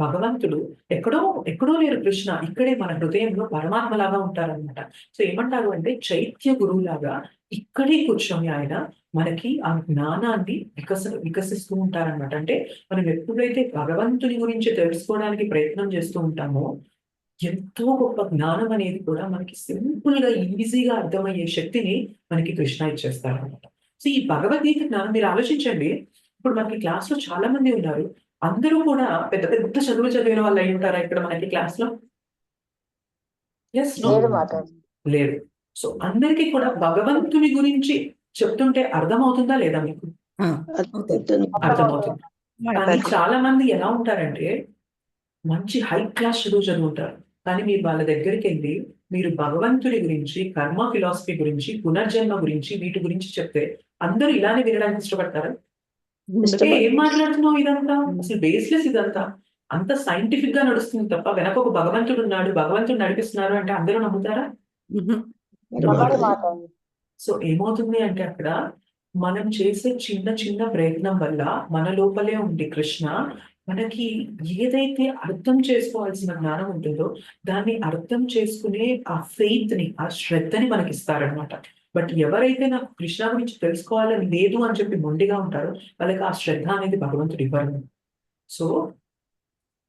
భగవంతుడు ఎక్కడో ఎక్కడో లేరు కృష్ణ, ఇక్కడే మన హృదయంలో పరమాత్మలాగా ఉంటారనమాట. సో ఏమంటారు అంటే చైత్య గురువులాగా ఇక్కడే కూర్చొని ఆయన మనకి ఆ జ్ఞానాన్ని వికసిస్తూ ఉంటారనమాట. అంటే మనం ఎప్పుడైతే భగవంతుని గురించి తెలుసుకోవడానికి ప్రయత్నం చేస్తూ ఉంటామో ఎంతో గొప్ప జ్ఞానం అనేది కూడా మనకి సింపుల్ గా ఈజీగా అర్థమయ్యే శక్తిని మనకి కృష్ణ ఇచ్చేస్తారనమాట. సో ఈ భగవద్గీత జ్ఞానం మీరు ఆలోచించండి. ఇప్పుడు మనకి క్లాస్‌లో చాలా మంది ఉన్నారు. అందరూ కూడా పెద్ద పెద్ద చదువులు చదివిన వాళ్ళు అయి ఉంటారా ఇక్కడ మనకి క్లాస్‌లో? Yes, no? లేదు మాతాజీ. లేదు. సో అందరికీ కూడా భగవంతుని గురించి చెప్తుంటే అర్థమవుతుందా లేదా మీకు? ఆ, అవుతుంది. అర్థమవుతుంది. కానీ చాలా మంది ఎలా ఉంటారంటే మంచి హై క్లాస్ చదువు చదువుతారు. కానీ మీరు వాళ్ళ దగ్గరికెళ్ళి మీరు భగవంతుడి గురించి, కర్మ ఫిలాసఫీ గురించి, పునర్జన్మ గురించి, వీటి గురించి చెప్తే అందరూ ఇలానే వినడానికి ఇష్టపడతారా? ఏం మాట్లాడుతున్నావు ఇదంతా? అసలు బేస్‌లెస్ ఇదంతా. అంత సైంటిఫిక్ గా నడుస్తుంది తప్ప వెనక ఒక భగవంతుడు ఉన్నాడు, భగవంతుడు నడిపిస్తున్నారు అంటే అందరూ నమ్ముతారా? మ్హూ. నమ్మడు మాతాజీ. సో ఏమవుతుంది అంటే అక్కడ మనం చేసే చిన్న చిన్న ప్రయత్నం వల్ల మన లోపలే ఉండి కృష్ణ మనకి ఏదైతే అర్థం చేసుకోవాల్సిన జ్ఞానం ఉంటుందో దాన్ని అర్థం చేసుకునే ఆ ఫెయిత్ ని, ఆ శ్రద్ధని మనకి ఇస్తారనమాట. బట్ ఎవరైతే నాకు కృష్ణ గురించి తెలుసుకోవాలని లేదు అని చెప్పి మొండిగా ఉంటారో వాళ్ళకి ఆ శ్రద్ధ అనేది భగవంతుడు ఇవ్వరు. సో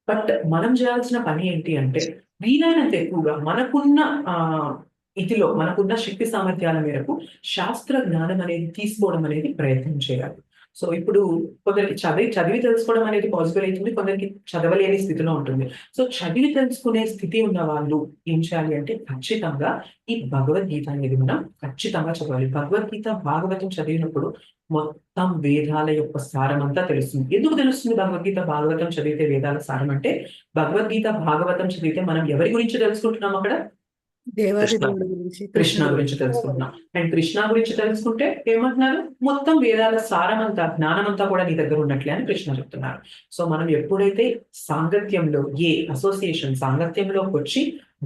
బట్ మనం చేయాల్సిన పని ఏంటి అంటే వీలైనంత ఎక్కువగా మనకున్న ఇదిలో మనకున్న శక్తి సామర్థ్యాల మేరకు శాస్త్ర జ్ఞానం అనేది తీసుకోవడం అనేది ప్రయత్నం చేయాలి. సో ఇప్పుడు కొందరికి చదివి తెలుసుకోవడం అనేది పాసిబుల్ అవుతుంది, కొందరికి చదవలేని స్థితిలో ఉంటుంది. సో చదివి తెలుసుకునే స్థితి ఉన్న వాళ్ళు ఏం చేయాలి అంటే ఖచ్చితంగా ఈ భగవద్గీత అనేది మనం ఖచ్చితంగా చదవాలి. భగవద్గీత, భాగవతం చదివినప్పుడు మొత్తం వేదాల యొక్క సారం అంతా తెలుస్తుంది. ఎందుకు తెలుస్తుంది భగవద్గీత, భాగవతం చదివితే వేదాల సారం అంటే? భగవద్గీత, భాగవతం చదివితే మనం ఎవరి గురించి తెలుసుకుంటున్నాం అక్కడ? దేవాది దేవుడి గురించి, కృష్ణ గురించి తెలుసుకుంటున్నాం. అండ్ కృష్ణ గురించి తెలుసుకుంటే ఏమంటున్నారు? మొత్తం వేదాల సారమంతా, జ్ఞానమంతా కూడా నీ దగ్గర ఉన్నట్లే అని కృష్ణ చెప్తున్నారు. సో మనం ఎప్పుడైతే సాంగత్యంలో సాంగత్యంలోకి వచ్చి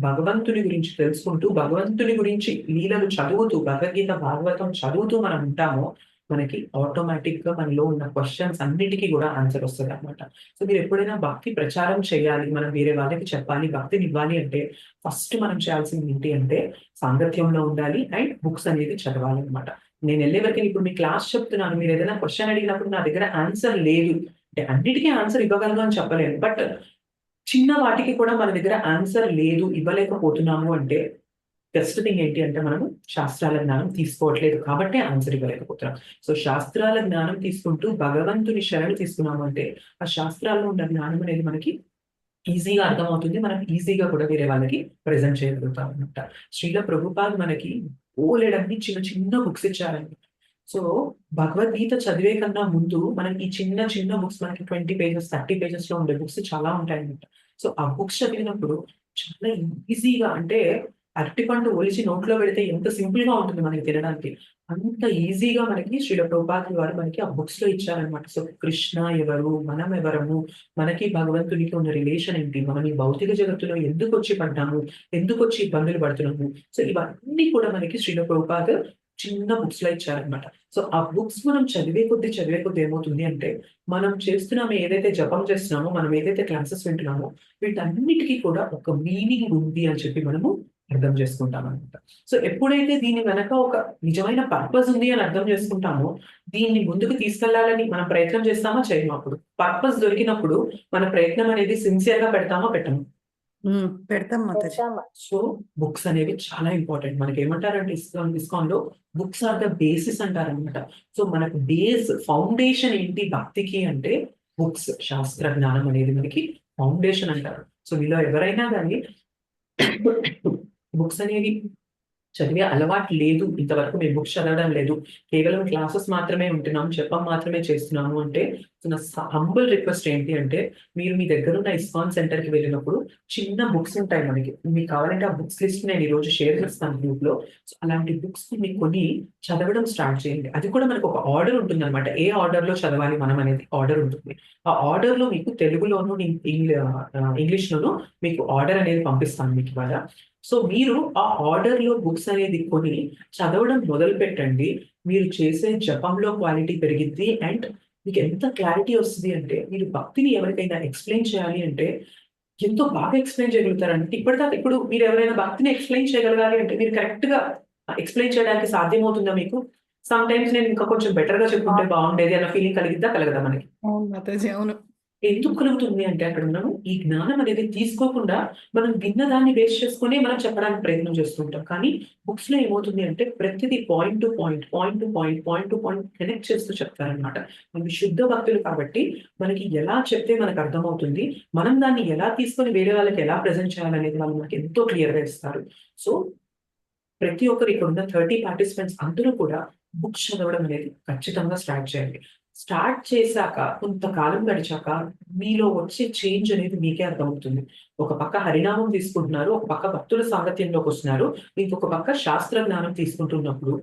భగవంతుని గురించి తెలుసుకుంటూ, భగవంతుని గురించి లీలలు చదువుతూ, భగవద్గీత, భాగవతం చదువుతూ మనం ఉంటామో మనకి ఆటోమేటిక్ గా మనలో ఉన్న క్వశ్చన్స్ అన్నిటికీ కూడా ఆన్సర్ వస్తుంది అనమాట. సో మీరు ఎప్పుడైనా భక్తి ప్రచారం చేయాలి, మనం వేరే వాళ్ళకి చెప్పాలి, భక్తిని ఇవ్వాలి అంటే ఫస్ట్ మనం చేయాల్సింది ఏంటి అంటే సాంగత్యంలో ఉండాలి అండ్ బుక్స్ అనేది చదవాలి అనమాట. నేను వెళ్ళే వరకు ఇప్పుడు మీ క్లాస్ చెప్తున్నాను, మీరు ఏదైనా క్వశ్చన్ అడిగినప్పుడు నా దగ్గర ఆన్సర్ లేదు అంటే అన్నిటికీ ఆన్సర్ ఇవ్వగలను అని చెప్పలేను. బట్ చిన్న వాటికి కూడా మన దగ్గర ఆన్సర్ లేదు, ఇవ్వలేకపోతున్నాము అంటే ఫస్ట్ థింగ్ ఏంటి అంటే మనము శాస్త్రాల జ్ఞానం తీసుకోవట్లేదు కాబట్టి ఆన్సర్ ఇవ్వలేకపోతున్నాం. సో శాస్త్రాల జ్ఞానం తీసుకుంటూ భగవంతుని శరణు తీసుకున్నాము అంటే ఆ శాస్త్రాల్లో ఉన్న జ్ఞానం అనేది మనకి ఈజీగా అర్థమవుతుంది. మనం ఈజీగా కూడా వేరే వాళ్ళకి ప్రెజెంట్ చేయగలుగుతాం అనమాట. శ్రీల ప్రభుపాద్ మనకి బోలెడన్ని చిన్న చిన్న బుక్స్ ఇచ్చారనమాట. సో భగవద్గీత చదివే కన్నా ముందు మనకి ఈ చిన్న చిన్న బుక్స్ మనకి 20 పేజెస్, 30 పేజెస్ లో ఉండే బుక్స్ చాలా ఉంటాయన్నమాట. సో ఆ బుక్స్ చదివినప్పుడు చాలా ఈజీగా అంటే అరటిపండు ఒలిచి నోట్లో పెడితే ఎంత సింపుల్ గా ఉంటుంది మనకి తినడానికి, అంత ఈజీగా మనకి శ్రీల ప్రభుపాదుల వారు మనకి ఆ బుక్స్ లో ఇచ్చారనమాట. సో కృష్ణ ఎవరు, మనం ఎవరము, మనకి భగవంతునికి ఉన్న రిలేషన్ ఏంటి, మనం ఈ భౌతిక జగత్తులో ఎందుకు వచ్చి పడ్డాము, ఎందుకు వచ్చి ఇబ్బందులు పడుతున్నాము, సో ఇవన్నీ కూడా మనకి శ్రీల ప్రభుపాద్ చిన్న బుక్స్ లో ఇచ్చారనమాట. సో ఆ బుక్స్ మనం చదివే కొద్దీ ఏమవుతుంది అంటే మనం చేస్తున్నామో, ఏదైతే జపం చేస్తున్నామో, మనం ఏదైతే క్లాసెస్ వింటున్నామో వీటన్నిటికీ కూడా ఒక మీనింగ్ ఉంది అని చెప్పి మనము అర్థం చేసుకుంటాం అనమాట. సో ఎప్పుడైతే దీని వెనక ఒక నిజమైన పర్పస్ ఉంది అని అర్థం చేసుకుంటామో, దీన్ని ముందుకు తీసుకెళ్లాలని మనం ప్రయత్నం చేస్తామా చేయము. అప్పుడు పర్పస్ దొరికినప్పుడు మన ప్రయత్నం అనేది సిన్సియర్ గా పెడతామా పెట్టము. పెడతాం మాతాజీ. పెడతాం. సో బుక్స్ అనేవి చాలా ఇంపార్టెంట్. మనకి ఏమంటారంటే ఇస్కాన్ లో బుక్స్ ఆర్ ద బేసిస్ అంటారనమాట. సో మనకు బేస్ ఫౌండేషన్ ఏంటి భక్తికి అంటే బుక్స్, శాస్త్ర జ్ఞానం అనేది మనకి ఫౌండేషన్ అంటారు. సో మీలో ఎవరైనా కానీ బుక్స్ అనేవి చదివే అలవాటు లేదు, ఇంతవరకు మేము బుక్స్ చదవడం లేదు, కేవలం క్లాసెస్ మాత్రమే ఉంటున్నాము, చెప్పం మాత్రమే చేస్తున్నాము అంటే నా హంబుల్ రిక్వెస్ట్ ఏంటి అంటే, మీరు మీ దగ్గర ఉన్న ఇస్కాన్ సెంటర్ కి వెళ్ళినప్పుడు చిన్న బుక్స్ ఉంటాయి మనకి. మీకు కావాలంటే ఆ బుక్స్ లిస్ట్ నేను ఈ రోజు షేర్ చేస్తాను గ్రూప్ లో. సో అలాంటి బుక్స్ మీకు కొని చదవడం స్టార్ట్ చేయండి. అది కూడా మనకు ఒక ఆర్డర్ ఉంటుంది అనమాట. ఏ ఆర్డర్ లో చదవాలి మనం అనేది ఆర్డర్ ఉంటుంది. ఆ ఆర్డర్ లో మీకు తెలుగులోను ఇంగ్లీష్ లోను మీకు ఆర్డర్ అనేది పంపిస్తాను మీకు ఇవాళ. సో మీరు ఆ ఆర్డర్ లో బుక్స్ అనేది కొని చదవడం మొదలు పెట్టండి. మీరు చేసే జపంలో క్వాలిటీ పెరిగిద్ది అండ్ మీకు ఎంత క్లారిటీ వస్తుంది అంటే, మీరు భక్తిని ఎవరికైనా ఎక్స్ప్లెయిన్ చేయాలి అంటే ఎంతో బాగా ఎక్స్ప్లెయిన్ చేయగలుగుతారంటే, ఇప్పటిదాకా ఇప్పుడు మీరు ఎవరైనా భక్తిని ఎక్స్ప్లెయిన్ చేయగలగాలి అంటే మీరు కరెక్ట్ గా ఎక్స్ప్లెయిన్ చేయడానికి సాధ్యమవుతుందా మీకు? సమ్ టైమ్స్ నేను ఇంకా కొంచెం బెటర్ గా చెప్పుకుంటే బాగుండేది అన్న ఫీలింగ్ కలగదా మనకి? అవును మాతాజీ, అవును. ఎందుకు కలుగుతుంది అంటే, అక్కడ మనం ఈ జ్ఞానం అనేది తీసుకోకుండా మనం విన్నదాన్ని బేస్ చేసుకుని మనం చెప్పడానికి ప్రయత్నం చేస్తుంటాం. కానీ బుక్స్ లో ఏమవుతుంది అంటే ప్రతిదీ పాయింట్ టు పాయింట్ కనెక్ట్ చేస్తూ చెప్తారనమాట. మనం శుద్ధ భక్తులు కాబట్టి మనకి ఎలా చెప్తే మనకు అర్థమవుతుంది, మనం దాన్ని ఎలా తీసుకొని వేరే వాళ్ళకి ఎలా ప్రజెంట్ చేయాలనేది వాళ్ళు మనకి ఎంతో క్లియర్ గా ఇస్తారు. సో ప్రతి ఒక్కరు ఇక్కడ ఉన్న 30 పార్టిసిపెంట్స్ అందరూ కూడా బుక్స్ చదవడం అనేది ఖచ్చితంగా స్టార్ట్ చేయండి. స్టార్ట్ చేశాక కొంతకాలం గడిచాక మీలో వచ్చే చేంజ్ అనేది మీకే అర్థమవుతుంది. ఒక పక్క హరినామం తీసుకుంటున్నారు, ఒక పక్క భక్తుల సాంగత్యంలోకి వస్తున్నారు, ఇంకొక పక్క శాస్త్ర జ్ఞానం తీసుకుంటున్నప్పుడు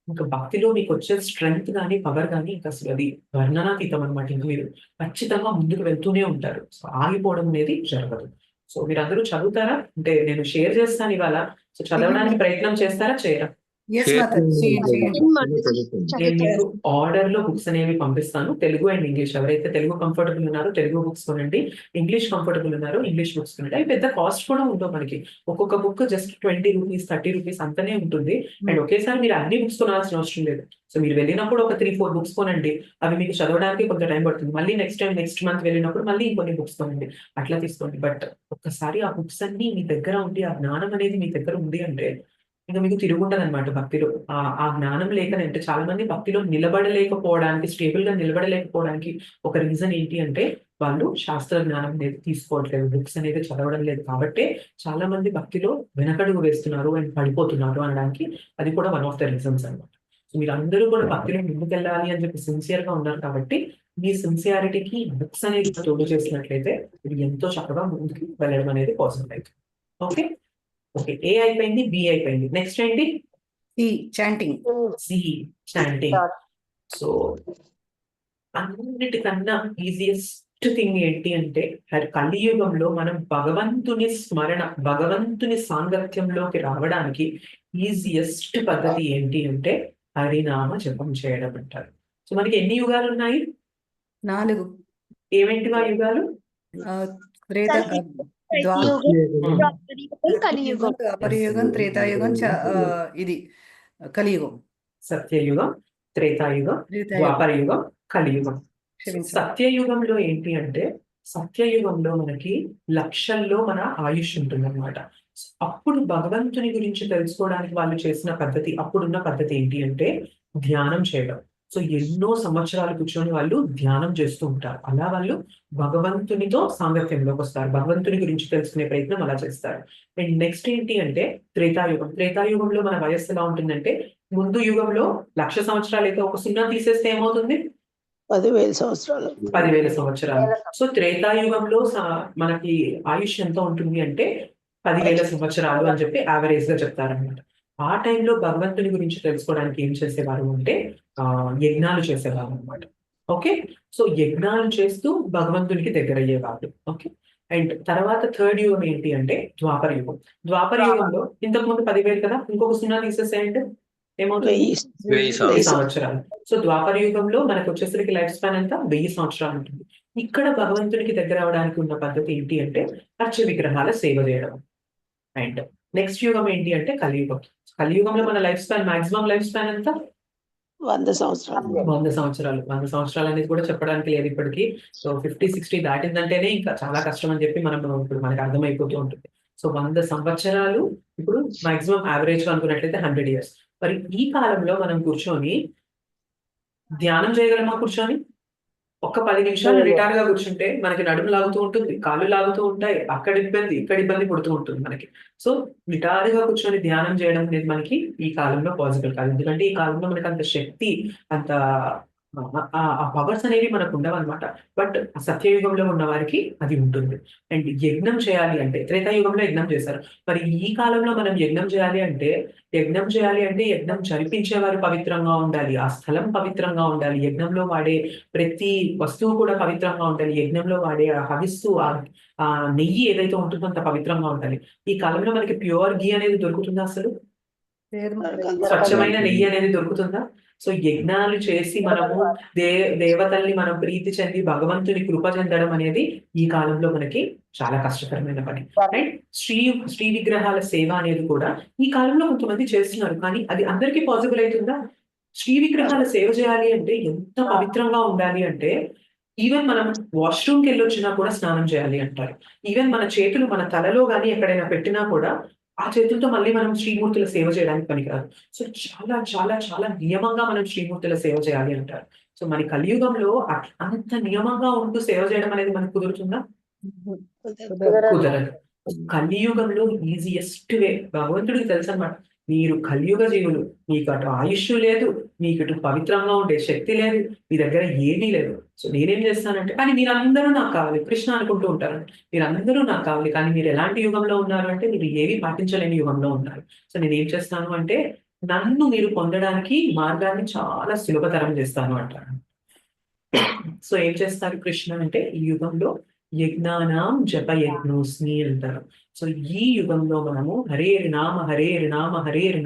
ఇంకా భక్తిలో మీకు వచ్చే స్ట్రెంగ్త్ కానీ పవర్ కానీ ఇంకా అసలు అది వర్ణనాతీతం అనమాట. ఇంకా మీరు ఖచ్చితంగా ముందుకు వెళ్తూనే ఉంటారు. సో ఆగిపోవడం అనేది జరగదు. సో మీరందరూ చదువుతారా? అంటే నేను షేర్ చేస్తాను ఇవాళ. సో చదవడానికి ప్రయత్నం చేస్తారా చేయరా? ఎస్ మాతాజీ, చేయండి. నేను మీకు ఆర్డర్ లో బుక్స్ అనేవి పంపిస్తాను, తెలుగు అండ్ ఇంగ్లీష్. ఎవరైతే తెలుగు కంఫర్టబుల్ ఉన్నారో తెలుగు బుక్స్ కొనండి, ఇంగ్లీష్ కంఫర్టబుల్ ఉన్నారో ఇంగ్లీష్ బుక్స్ కొనండి. అవి పెద్ద కాస్ట్ కూడా ఉండవు మనకి. ఒక్కొక్క బుక్ జస్ట్ 20 రూపీస్ 30 రూపీస్ అంతనే ఉంటుంది. అండ్ ఒకేసారి మీరు అన్ని బుక్స్ కొనాల్సిన అవసరం లేదు. సో మీరు వెళ్ళినప్పుడు ఒక 3-4 బుక్స్ కొనండి. అవి మీకు చదవడానికి కొంత టైం పడుతుంది. మళ్ళీ నెక్స్ట్ మంత్ వెళ్ళినప్పుడు మళ్ళీ ఇంకొన్ని బుక్స్ కొనండి. అట్లా తీసుకోండి. బట్ ఒక్కసారి ఆ బుక్స్ అన్ని మీ దగ్గర ఉండి ఆ జ్ఞానం అనేది మీ దగ్గర ఉంది అంటే ఇంకా మీకు తిరుగుండదు అనమాట భక్తిలో. ఆ జ్ఞానం లేకనే అంటే చాలా మంది భక్తిలో నిలబడలేకపోవడానికి, స్టేబుల్ గా నిలబడలేకపోవడానికి ఒక రీజన్ ఏంటి అంటే వాళ్ళు శాస్త్ర జ్ఞానం అనేది తీసుకోవట్లేదు, బుక్స్ అనేది చదవడం లేదు. కాబట్టి చాలా మంది భక్తిలో వెనకడుగు వేస్తున్నారు అండ్ పడిపోతున్నారు అనడానికి అది కూడా వన్ ఆఫ్ ద రీజన్స్ అనమాట. సో మీరు అందరూ కూడా భక్తిలో ముందుకెళ్ళాలి అని చెప్పి సిన్సియర్ గా ఉన్నారు కాబట్టి మీ సిన్సియారిటీకి బుక్స్ అనేది తోడు చేసినట్లయితే ఇది ఎంతో చక్కగా ముందుకు వెళ్ళడం అనేది పాసిబుల్ అవుతుంది. ఓకే ఓకే, ఏ అయిపోయింది, బి అయిపోయింది. నెక్స్ట్ ఏంటి? C, chanting. C, chanting. So అన్నిటికన్నా ఈజియెస్ట్ థింగ్ ఏంటి అంటే కలియుగంలో మనం భగవంతుని స్మరణ, భగవంతుని సాంగత్యంలోకి రావడానికి ఈజియెస్ట్ పద్ధతి ఏంటి అంటే హరినామ జపం చేయడం అంటారు. సో మనకి ఎన్ని యుగాలు ఉన్నాయి? 4. ఏమేంటివి ఆ యుగాలు? త్రేత, కలియుగం, ద్వాపరయుగం, త్రేతాయుగం, ఇది కలియుగం. సత్యయుగం, త్రేతాయుగం, ద్వాపరయుగం, కలియుగం. సత్యయుగంలో ఏంటి అంటే సత్యయుగంలో మనకి లక్షల్లో మన ఆయుష్ ఉంటుంది అనమాట. అప్పుడు భగవంతుని గురించి తెలుసుకోవడానికి వాళ్ళు చేసిన పద్ధతి, అప్పుడున్న పద్ధతి ఏంటి అంటే ధ్యానం చేయడం. సో ఎన్నో సంవత్సరాలు కూర్చొని వాళ్ళు ధ్యానం చేస్తూ ఉంటారు. అలా వాళ్ళు భగవంతునితో సాంగత్యంలోకి వస్తారు, భగవంతుని గురించి తెలుసుకునే ప్రయత్నం అలా చేస్తారు. అండ్ నెక్స్ట్ ఏంటి అంటే త్రేతాయుగం. త్రేతాయుగంలో మన వయస్సు ఎలా ఉంటుందంటే ముందు యుగంలో 1,00,000 సంవత్సరాలు అయితే ఒక 0 తీసేస్తే ఏమవుతుంది? 10,000 సంవత్సరాలు. 10,000 సంవత్సరాలు. సో త్రేతాయుగంలో మనకి ఆయుష్ ఎంత ఉంటుంది అంటే 10,000 సంవత్సరాలు అని చెప్పి యావరేజ్ గా చెప్తారనమాట. ఆ టైంలో భగవంతుని గురించి తెలుసుకోవడానికి ఏం చేసేవారు అంటే యజ్ఞాలు చేసేవారు అనమాట. ఓకే, సో యజ్ఞాలు చేస్తూ భగవంతునికి దగ్గర అయ్యేవాళ్ళు. ఓకే, అండ్ తర్వాత థర్డ్ యుగం ఏంటి అంటే ద్వాపర యుగం. ద్వాపర యుగంలో ఇంతకు ముందు 10,000 కదా, ఇంకొక 0 తీసేసేయంటే ఏమవుతుంది? 1000 సంవత్సరాలు. సో ద్వాపర యుగంలో మనకు వచ్చేసరికి లైఫ్ స్పాన్ అంతా 1000 సంవత్సరాలు ఉంటుంది. ఇక్కడ భగవంతునికి దగ్గర అవడానికి ఉన్న పద్ధతి ఏంటి అంటే అర్చ విగ్రహాల సేవ చేయడం. అండ్ నెక్స్ట్ యుగం ఏంటి అంటే కలియుగం. కలియుగంలో మన life span, maximum life span ఎంత? 100 సంవత్సరాలు. 100 సంవత్సరాలు. 100 సంవత్సరాలు అనేది కూడా చెప్పడానికి లేదు ఇప్పటికి. సో 50, 60 దాటిందంటేనే ఇంకా చాలా కష్టం అని చెప్పి మనం ఇప్పుడు మనకు అర్థమైపోతూ ఉంటుంది. సో 100 సంవత్సరాలు ఇప్పుడు మాక్సిమం యావరేజ్ అనుకున్నట్లయితే 100 ఇయర్స్. మరి ఈ కాలంలో మనం కూర్చొని ధ్యానం చేయగలమా కూర్చొని? ఒక్క 10 నిమిషాలు నిటారుగా కూర్చుంటే మనకి నడుము లాగుతూ ఉంటుంది, కాళ్ళు లాగుతూ ఉంటాయి, అక్కడ ఇబ్బంది, ఇక్కడ ఇబ్బంది పుడుతూ ఉంటుంది మనకి. సో నిటారుగా కూర్చొని ధ్యానం చేయడం అనేది మనకి ఈ కాలంలో పాసిబుల్ కాదు. ఎందుకంటే ఈ కాలంలో మనకి అంత శక్తి, అంత ఆ పవర్స్ అనేవి మనకు ఉండవన్నమాట. బట్ సత్యయుగంలో ఉన్న వారికి అది ఉంటుంది. అండ్ యజ్ఞం చేయాలి అంటే త్రేతాయుగంలో యజ్ఞం చేశారు. మరి ఈ కాలంలో మనం యజ్ఞం చేయాలి అంటే యజ్ఞం జరిపించేవారు పవిత్రంగా ఉండాలి. ఆ స్థలం పవిత్రంగా ఉండాలి. యజ్ఞంలో వాడే ప్రతి వస్తువు కూడా పవిత్రంగా ఉండాలి. యజ్ఞంలో వాడే ఆ హవిస్సు, ఆ నెయ్యి ఏదైతే ఉంటుందో అంత పవిత్రంగా ఉండాలి. ఈ కాలంలో మనకి ప్యూర్ ఘీ అనేది దొరుకుతుందా అసలు? స్వచ్ఛమైన నెయ్యి అనేది దొరుకుతుందా? సో యజ్ఞాలు చేసి మనము దేవతల్ని మనం ప్రీతి చెంది భగవంతుని కృప చెందడం అనేది ఈ కాలంలో మనకి చాలా కష్టకరమైన పని. అండ్ శ్రీ విగ్రహాల సేవ అనేది కూడా ఈ కాలంలో కొంతమంది చేస్తున్నారు, కానీ అది అందరికీ పాసిబుల్ అవుతుందా? శ్రీ విగ్రహాల సేవ చేయాలి అంటే ఎంత పవిత్రంగా ఉండాలి అంటే ఈవెన్ మనం వాష్రూమ్కి వెళ్ళొచ్చినా కూడా స్నానం చేయాలి అంటారు. ఈవెన్ మన చేతులు మన తలలో కానీ ఎక్కడైనా పెట్టినా కూడా ఆ చేతులతో మళ్ళీ మనం శ్రీమూర్తుల సేవ చేయడానికి పనికిరాదు. సో చాలా చాలా చాలా నియమంగా మనం శ్రీమూర్తుల సేవ చేయాలి అంటారు. సో మన కలియుగంలో అంత నియమంగా ఉంటూ సేవ చేయడం అనేది మనకు కుదురుతుందా? కుదరదు. కలియుగంలో ఈజియెస్ట్ వే భగవంతుడికి తెలుసు అన్నమాట. మీరు కలియుగ జీవులు, మీకు అటు ఆయుష్ లేదు, మీకు ఇటు పవిత్రంగా ఉండే శక్తి లేదు, మీ దగ్గర ఏమీ లేదు. సో నేనేం చేస్తానంటే, కానీ మీరందరూ నాకు కావాలి, కృష్ణ అనుకుంటూ ఉంటారు. మీరందరూ నాకు కావాలి, కానీ మీరు ఎలాంటి యుగంలో ఉన్నారు అంటే మీరు ఏమీ పాటించలేని యుగంలో ఉన్నారు. సో నేను ఏం చేస్తాను అంటే నన్ను మీరు పొందడానికి మార్గాన్ని చాలా సులభతరం చేస్తాను అంటారు. సో ఏం చేస్తారు కృష్ణ అంటే ఈ యుగంలో యజ్ఞానాం జప యజ్ఞోస్మి అంటారు. సో ఈ యుగంలో మనము హరేర్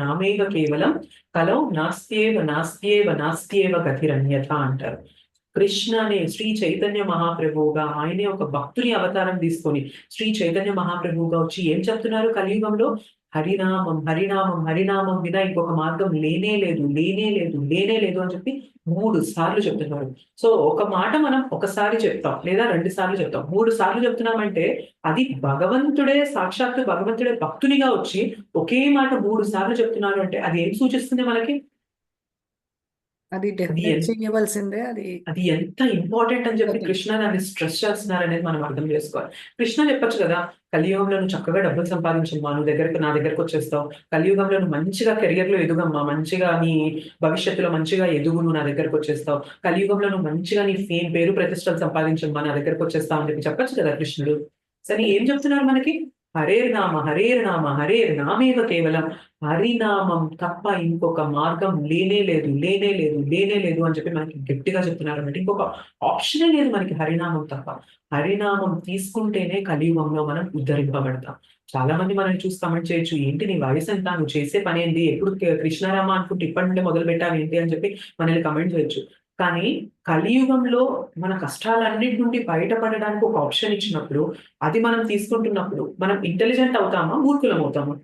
నామేవ కేవలం కలౌ నాస్త్యేవ గతిరన్యథ అంటారు. కృష్ణ అనే శ్రీ చైతన్య మహాప్రభువుగా ఆయనే ఒక భక్తుని అవతారం తీసుకొని శ్రీ చైతన్య మహాప్రభువుగా వచ్చి ఏం చెప్తున్నారు కలియుగంలో? హరినామం వినా ఇంకొక మార్గం లేనే లేదు అని చెప్పి 3 సార్లు చెప్తున్నారు. సో ఒక మాట మనం ఒకసారి చెప్తాం లేదా 2 సార్లు చెప్తాం, 3 సార్లు చెప్తున్నామంటే అది సాక్షాత్తు భగవంతుడే భక్తునిగా వచ్చి ఒకే మాట 3 సార్లు చెప్తున్నారు అంటే అది ఏం సూచిస్తుంది మనకి? అది డెఫినెట్ చేయవలసిందే. అది ఎంత ఇంపార్టెంట్ అని చెప్పి కృష్ణ దాన్ని స్ట్రెస్ చేస్తున్నారు అనేది మనం అర్థం చేసుకోవాలి. కృష్ణ చెప్పొచ్చు కదా, కలియుగంలో నువ్వు చక్కగా డబ్బులు సంపాదించమ్మా, నా దగ్గరకు వచ్చేస్తావు. కలియుగంలో నువ్వు మంచిగా కెరియర్ లో ఎదుగమ్మా, మంచిగా నీ భవిష్యత్తులో మంచిగా ఎదుగు, నువ్వు నా దగ్గరకు వచ్చేస్తావు. కలియుగంలో నువ్వు మంచిగా నీ ఫేమ్, పేరు ప్రతిష్టలు సంపాదించమ్మా, నా దగ్గరకు వచ్చేస్తావు అని చెప్పి చెప్పొచ్చు కదా కృష్ణుడు. సరే ఏం చెప్తున్నారు మనకి? హరేర్ నామేవ కేవలం, హరినామం తప్ప ఇంకొక మార్గం లేనే లేదు అని చెప్పి మనకి గట్టిగా చెప్తున్నారు అన్నమాట. ఇంకొక ఆప్షనే లేదు మనకి హరినామం తప్ప. హరినామం తీసుకుంటేనే కలియుగంలో మనం ఉద్ధరింపబడతాం. చాలా మంది మనం చూసి కమెంట్ చేయొచ్చు, ఏంటి నీ వయసు ఎంత, నువ్వు చేసే పని ఏంటి, ఎప్పుడు కృష్ణారామ అనుకుంటే ఇప్పటి నుండే మొదలు పెట్టావు ఏంటి అని చెప్పి మనల్ని కమెంట్ చేయొచ్చు. కానీ కలియుగంలో మన కష్టాలన్నిటి నుండి బయటపడడానికి ఒక ఆప్షన్ ఇచ్చినప్పుడు, అది మనం తీసుకుంటున్నప్పుడు మనం ఇంటెలిజెంట్ అవుతామా, మూర్ఖులం అవుతామా?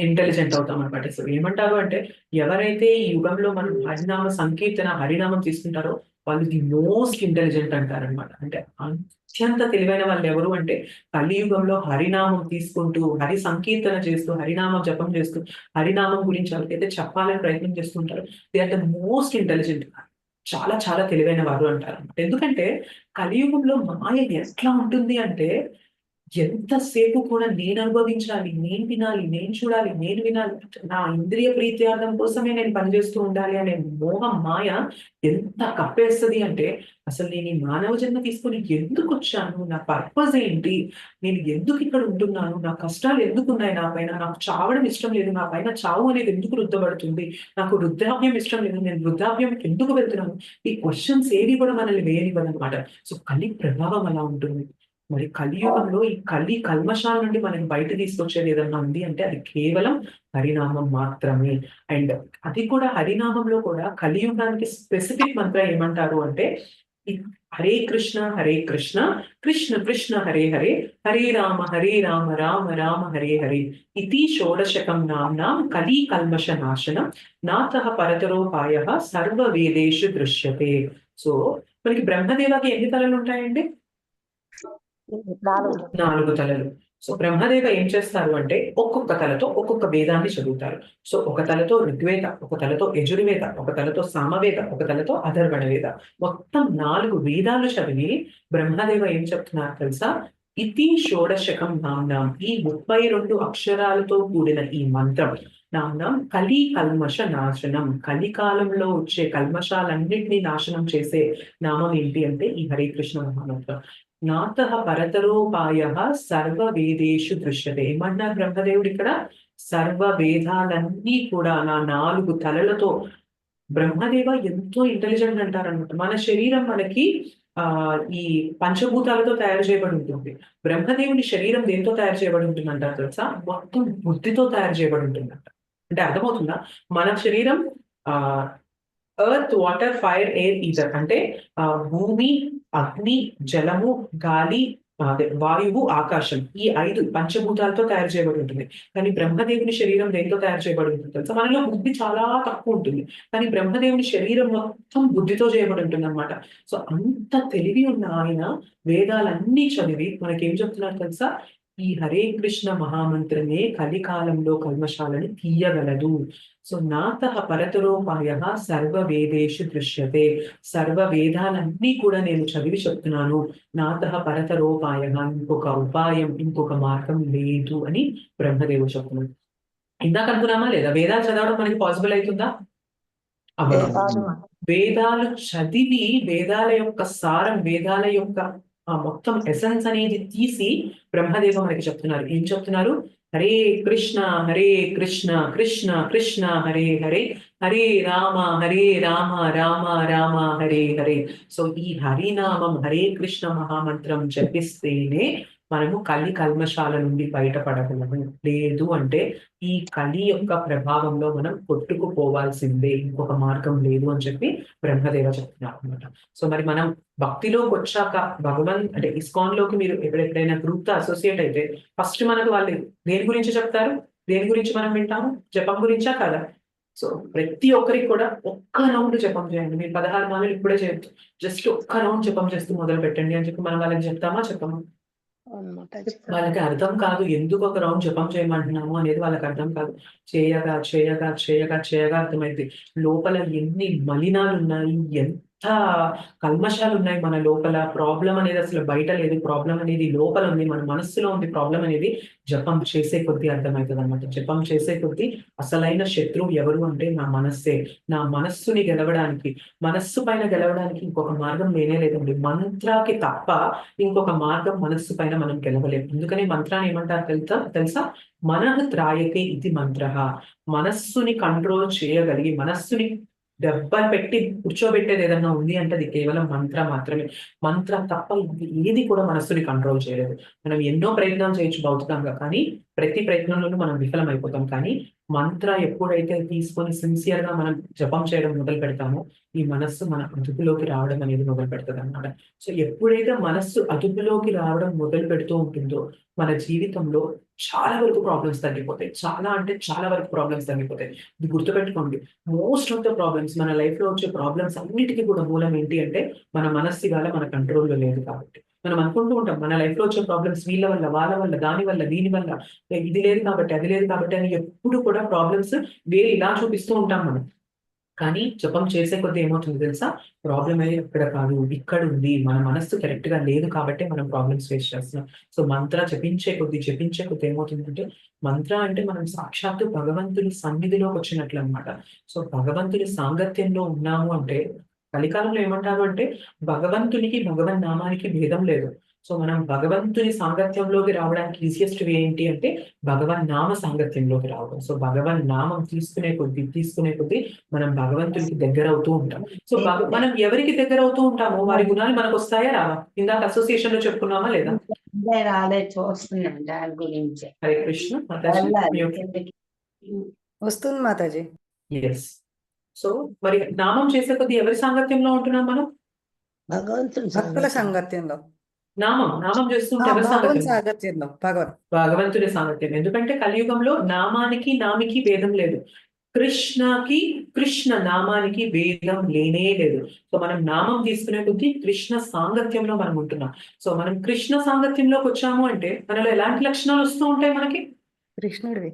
ఇంటెలిజెంట్ అవుతాం అనమాట. సో ఏమంటారు అంటే ఎవరైతే ఈ యుగంలో మనం హరినామం తీసుకుంటారో వాళ్ళు ది మోస్ట్ ఇంటెలిజెంట్ అంటారనమాట. అంటే అత్యంత తెలివైన వాళ్ళు ఎవరు అంటే కలియుగంలో హరినామం తీసుకుంటూ, హరి సంకీర్తన చేస్తూ, హరినామం జపం చేస్తూ, హరినామం గురించి ఎవరికైతే చెప్పాలని ప్రయత్నం చేస్తుంటారో they are the most intelligent, చాలా చాలా తెలివైన వారు అంటారు అనమాట. ఎందుకంటే కలియుగంలో మాయ ఎట్లా ఉంటుంది అంటే ఎంతసేపు కూడా నేను అనుభవించాలి, నేను వినాలి, నేను చూడాలి, నేను వినాలి, నా ఇంద్రియ ప్రీత్యార్థం కోసమే నేను పనిచేస్తూ ఉండాలి అనే మోహం, మాయ ఎంత కప్పేస్తుంది అంటే అసలు నేను ఈ మానవ జన్మ తీసుకొని ఎందుకు వచ్చాను, నా పర్పస్ ఏంటి, నేను ఎందుకు ఇక్కడ ఉంటున్నాను, నా కష్టాలు ఎందుకు ఉన్నాయి నా పైన, నాకు చావడం ఇష్టం లేదు, నా పైన చావు అనేది ఎందుకు రుద్దబడుతుంది, నాకు వృద్ధాప్యం ఇష్టం లేదు, నేను వృద్ధాప్యం ఎందుకు వెళ్తున్నాను, ఈ క్వశ్చన్స్ ఏవి కూడా మనల్ని వేయనివ్వదన్నమాట. సో కలి ప్రభావం అలా ఉంటుంది. మరి కలియుగంలో ఈ కల్మషాల నుండి మనం బయట తీసుకొచ్చేది ఏదన్నా ఉంది అంటే అది కేవలం హరినామం మాత్రమే. అండ్ అది కూడా హరినామంలో కూడా కలియుగానికి స్పెసిఫిక్ మంత్రం ఏమంటారు అంటే హరే కృష్ణ కృష్ణ కృష్ణ హరే హరే హరే రామ రామ రామ హరే హరే ఇది షోడశకం నామ్నాం కలీ కల్మష నాశనం నాతః పరతరోపాయ సర్వ వేదేషు దృశ్యతే. సో మనకి బ్రహ్మదేవకి ఎన్ని తలలు ఉంటాయండి? 4 తలలు. సో బ్రహ్మదేవ ఏం చేస్తారు అంటే ఒక్కొక్క తలతో ఒక్కొక్క వేదాన్ని చదువుతారు. సో ఒక తలతో ఋగ్వేద, ఒక తలతో యజుర్వేద, ఒక తలతో సామవేద, ఒక తలతో అథర్వణ వేద, మొత్తం 4 వేదాలు చదివి బ్రహ్మదేవ ఏం చెప్తున్నారు తెలుసా? ఇతి షోడశకం నామ్నాం, ఈ 32 అక్షరాలతో కూడిన ఈ మంత్రం నామ్నాం కలి కల్మష నాశనం, కలికాలంలో వచ్చే కల్మషాలన్నింటినీ నాశనం చేసే నామం ఏంటి అంటే ఈ హరే కృష్ణ మహామంత్రం. నాతః పరతరోపాయ సర్వ వేదేషు దృశ్యతే. ఏమన్నారు బ్రహ్మదేవుడు ఇక్కడ? సర్వ వేదాలన్నీ కూడా నా 4 తలలతో. బ్రహ్మదేవ ఎంతో ఇంటెలిజెంట్ అంటారనమాట. మన శరీరం మనకి ఈ పంచభూతాలతో తయారు చేయబడి ఉంటుంది. బ్రహ్మదేవుని శరీరం దేంతో తయారు చేయబడి ఉంటుంది అంటారు తెలుసా? మొత్తం బుద్ధితో తయారు చేయబడి ఉంటుందంట. అంటే అర్థమవుతుందా? మన శరీరం earth, water, fire, air, ether అంటే భూమి, అగ్ని, జలము, గాలి, వాయువు, ఆకాశం, ఈ 5 పంచభూతాలతో తయారు చేయబడి ఉంటుంది. కానీ బ్రహ్మదేవుని శరీరం దేంతో తయారు చేయబడి ఉంటుంది తెలుసా? మనలో బుద్ధి చాలా తక్కువ ఉంటుంది, కానీ బ్రహ్మదేవుని శరీరం మొత్తం బుద్ధితో చేయబడి ఉంటుంది అనమాట. సో అంత తెలివి ఉన్న ఆయన వేదాలన్నీ చదివి మనకేం చెప్తున్నారు తెలుసా? ఈ హరే కృష్ణ మహామంత్రమే కలికాలంలో కల్మషాలని తీయగలదు. సో నాతః పరతరోపాయ సర్వ వేదేషు దృశ్యతే. సర్వ వేదాలన్నీ కూడా నేను చదివి చెప్తున్నాను. నాతః పరతరోపాయ, ఇంకొక ఉపాయం, ఇంకొక మార్గం లేదు అని బ్రహ్మదేవుడు చెప్తున్నాడు. ఇందాక అనుకున్నామా లేదా? వేదాలు చదవడం మనకి పాసిబుల్ అవుతుందా? అవ్వదు. వేదాలు చదివి వేదాల యొక్క సారం, వేదాల యొక్క మొత్తం ఎసెన్స్ అనేది తీసి బ్రహ్మదేవ మనకి చెప్తున్నారు. ఏం చెప్తున్నారు? హరే కృష్ణ కృష్ణ కృష్ణ హరే హరే హరే రామ రామ రామ హరే హరే. సో ఈ హరినామం, హరే కృష్ణ మహామంత్రం జపిస్తేనే మనము కలి కల్మషాల నుండి బయటపడగలము. లేదు అంటే ఈ కలి యొక్క ప్రభావంలో మనం కొట్టుకుపోవాల్సిందే, ఇంకొక మార్గం లేదు అని చెప్పి బ్రహ్మదేవ చెప్తున్నారు అనమాట. సో మరి మనం భక్తిలోకి వచ్చాక అంటే ఇస్కాన్ లోకి మీరు ఎప్పుడెప్పుడైనా గ్రూప్ తో అసోసియేట్ అయితే ఫస్ట్ మనకు వాళ్ళు దేని గురించి చెప్తారు? దేని గురించి మనం వింటాము? జపం గురించా కదా? సో ప్రతి ఒక్కరికి కూడా ఒక్క రౌండ్ జపం చేయండి. మీరు 16 మాలలు ఇప్పుడే చేయొచ్చు, జస్ట్ ఒక్క రౌండ్ జపం చేస్తూ మొదలు పెట్టండి అని చెప్పి మనం వాళ్ళకి చెప్తామా? చెప్పము. వాళ్ళకి అర్థం కాదు ఎందుకు ఒక రౌండ్ జపం చేయమంటున్నాము అనేది. వాళ్ళకి అర్థం కాదు. చేయగా చేయగా చేయగా చేయగా అర్థమైంది లోపల ఎన్ని మలినాలు ఉన్నాయి, ఎంత కల్మషాలు ఉన్నాయి మన లోపల. ప్రాబ్లం అనేది అసలు బయట లేదు, ప్రాబ్లం అనేది లోపల ఉంది, మన మనస్సులో ఉంది. ప్రాబ్లం అనేది జపం చేసే కొద్దీ అర్థమవుతుంది అనమాట. జపం చేసే కొద్దీ అసలైన శత్రువు ఎవరు అంటే నా మనస్సే. నా మనస్సుని గెలవడానికి, మనస్సు పైన గెలవడానికి ఇంకొక మార్గం లేనే లేదండి. మంత్రాకి తప్ప ఇంకొక మార్గం మనస్సు పైన మనం గెలవలేము. అందుకని మంత్రాన్ని ఏమంటారు తెలుసా? మనః త్రాయతే ఇది మంత్ర. మనస్సుని కంట్రోల్ చేయగలిగి, మనస్సుని దెబ్బలు పెట్టి కూర్చోబెట్టేది ఏదన్నా ఉంది అంటే అది కేవలం మంత్ర మాత్రమే. మంత్ర తప్ప ఏది కూడా మనస్సుని కంట్రోల్ చేయలేదు. మనం ఎన్నో ప్రయత్నాలు చేయొచ్చు భౌతికంగా, కానీ ప్రతి ప్రయత్నంలోనూ మనం విఫలం అయిపోతాం. కానీ మంత్ర ఎప్పుడైతే తీసుకొని సిన్సియర్ గా మనం జపం చేయడం మొదలు పెడతామో ఈ మనస్సు మన అదుపులోకి రావడం అనేది మొదలు పెడుతుంది అన్నమాట. సో ఎప్పుడైతే మనస్సు అదుపులోకి రావడం మొదలు పెడుతూ ఉంటుందో మన జీవితంలో చాలా వరకు ప్రాబ్లమ్స్ తగ్గిపోతాయి. చాలా అంటే చాలా వరకు ప్రాబ్లమ్స్ తగ్గిపోతాయి. ఇది గుర్తుపెట్టుకోండి. మోస్ట్ ఆఫ్ ద ప్రాబ్లమ్స్, మన లైఫ్ లో వచ్చే ప్రాబ్లమ్స్ అన్నిటికీ కూడా మూలం ఏంటి అంటే మన మనస్సు ఇవాళ మన కంట్రోల్లో లేదు కాబట్టి. మనం అనుకుంటూ ఉంటాం మన లైఫ్ లో వచ్చే ప్రాబ్లమ్స్ వీళ్ళ వల్ల, వాళ్ళ వల్ల, దాని వల్ల, దీని వల్ల, ఇది లేదు కాబట్టి, అది లేదు కాబట్టి అని ఎప్పుడు కూడా ప్రాబ్లమ్స్ వేరే ఇలా చూపిస్తూ ఉంటాం మనం. కానీ జపం చేసే కొద్దీ ఏమవుతుంది తెలుసా? ప్రాబ్లం అనేది ఇక్కడ కాదు, ఇక్కడ ఉంది. మన మనస్సు కరెక్ట్ గా లేదు కాబట్టి మనం ప్రాబ్లమ్స్ ఫేస్ చేస్తున్నాం. సో మంత్ర జపించే కొద్దీ ఏమవుతుందంటే, మంత్ర అంటే మనం సాక్షాత్తు భగవంతుని సన్నిధిలోకి వచ్చినట్లు అనమాట. సో భగవంతుని సాంగత్యంలో ఉన్నాము అంటే, కలికాలంలో ఏమంటారు అంటే భగవంతునికి భగవన్ నామానికి భేదం లేదు. సో మనం భగవంతుని సాంగత్యంలోకి రావడానికి ఈజియెస్ట్ వే ఏంటి అంటే భగవన్ నామ సాంగత్యంలోకి రావడం. సో భగవన్ నామం తీసుకునే కొద్దీ మనం భగవంతునికి దగ్గర అవుతూ ఉంటాం. సో మనం ఎవరికి దగ్గర అవుతూ ఉంటామో వారి గుణాలు మనకు వస్తాయా రావా? ఇందాక అసోసియేషన్ లో చెప్పుకున్నామా లేదా? హరే కృష్ణ వస్తుంది మాతాజీ. ఎస్. సో మరి నామం చేసే కొద్దీ ఎవరి సాంగత్యంలో ఉంటున్నాం మనం? భగవంతుని భక్తుల సాంగత్యం. సాంగత్యంలో నామం చేస్తుంటే ఎవరి భగవన్ సాంగత్యం? సాంగత్యంలో భగవన్ భగవంతుడి సాంగత్యం. ఎందుకంటే కలియుగంలో నామికి భేదం లేదు. కృష్ణ నామానికి భేదం లేనే లేదు. సో మనం నామం తీసుకునే కొద్దీ కృష్ణ సాంగత్యంలో మనం ఉంటున్నాం. సో మనం కృష్ణ సాంగత్యంలోకి వచ్చాము అంటే మనలో ఎలాంటి లక్షణాలు వస్తూ ఉంటాయి మనకి? కృష్ణుడివి.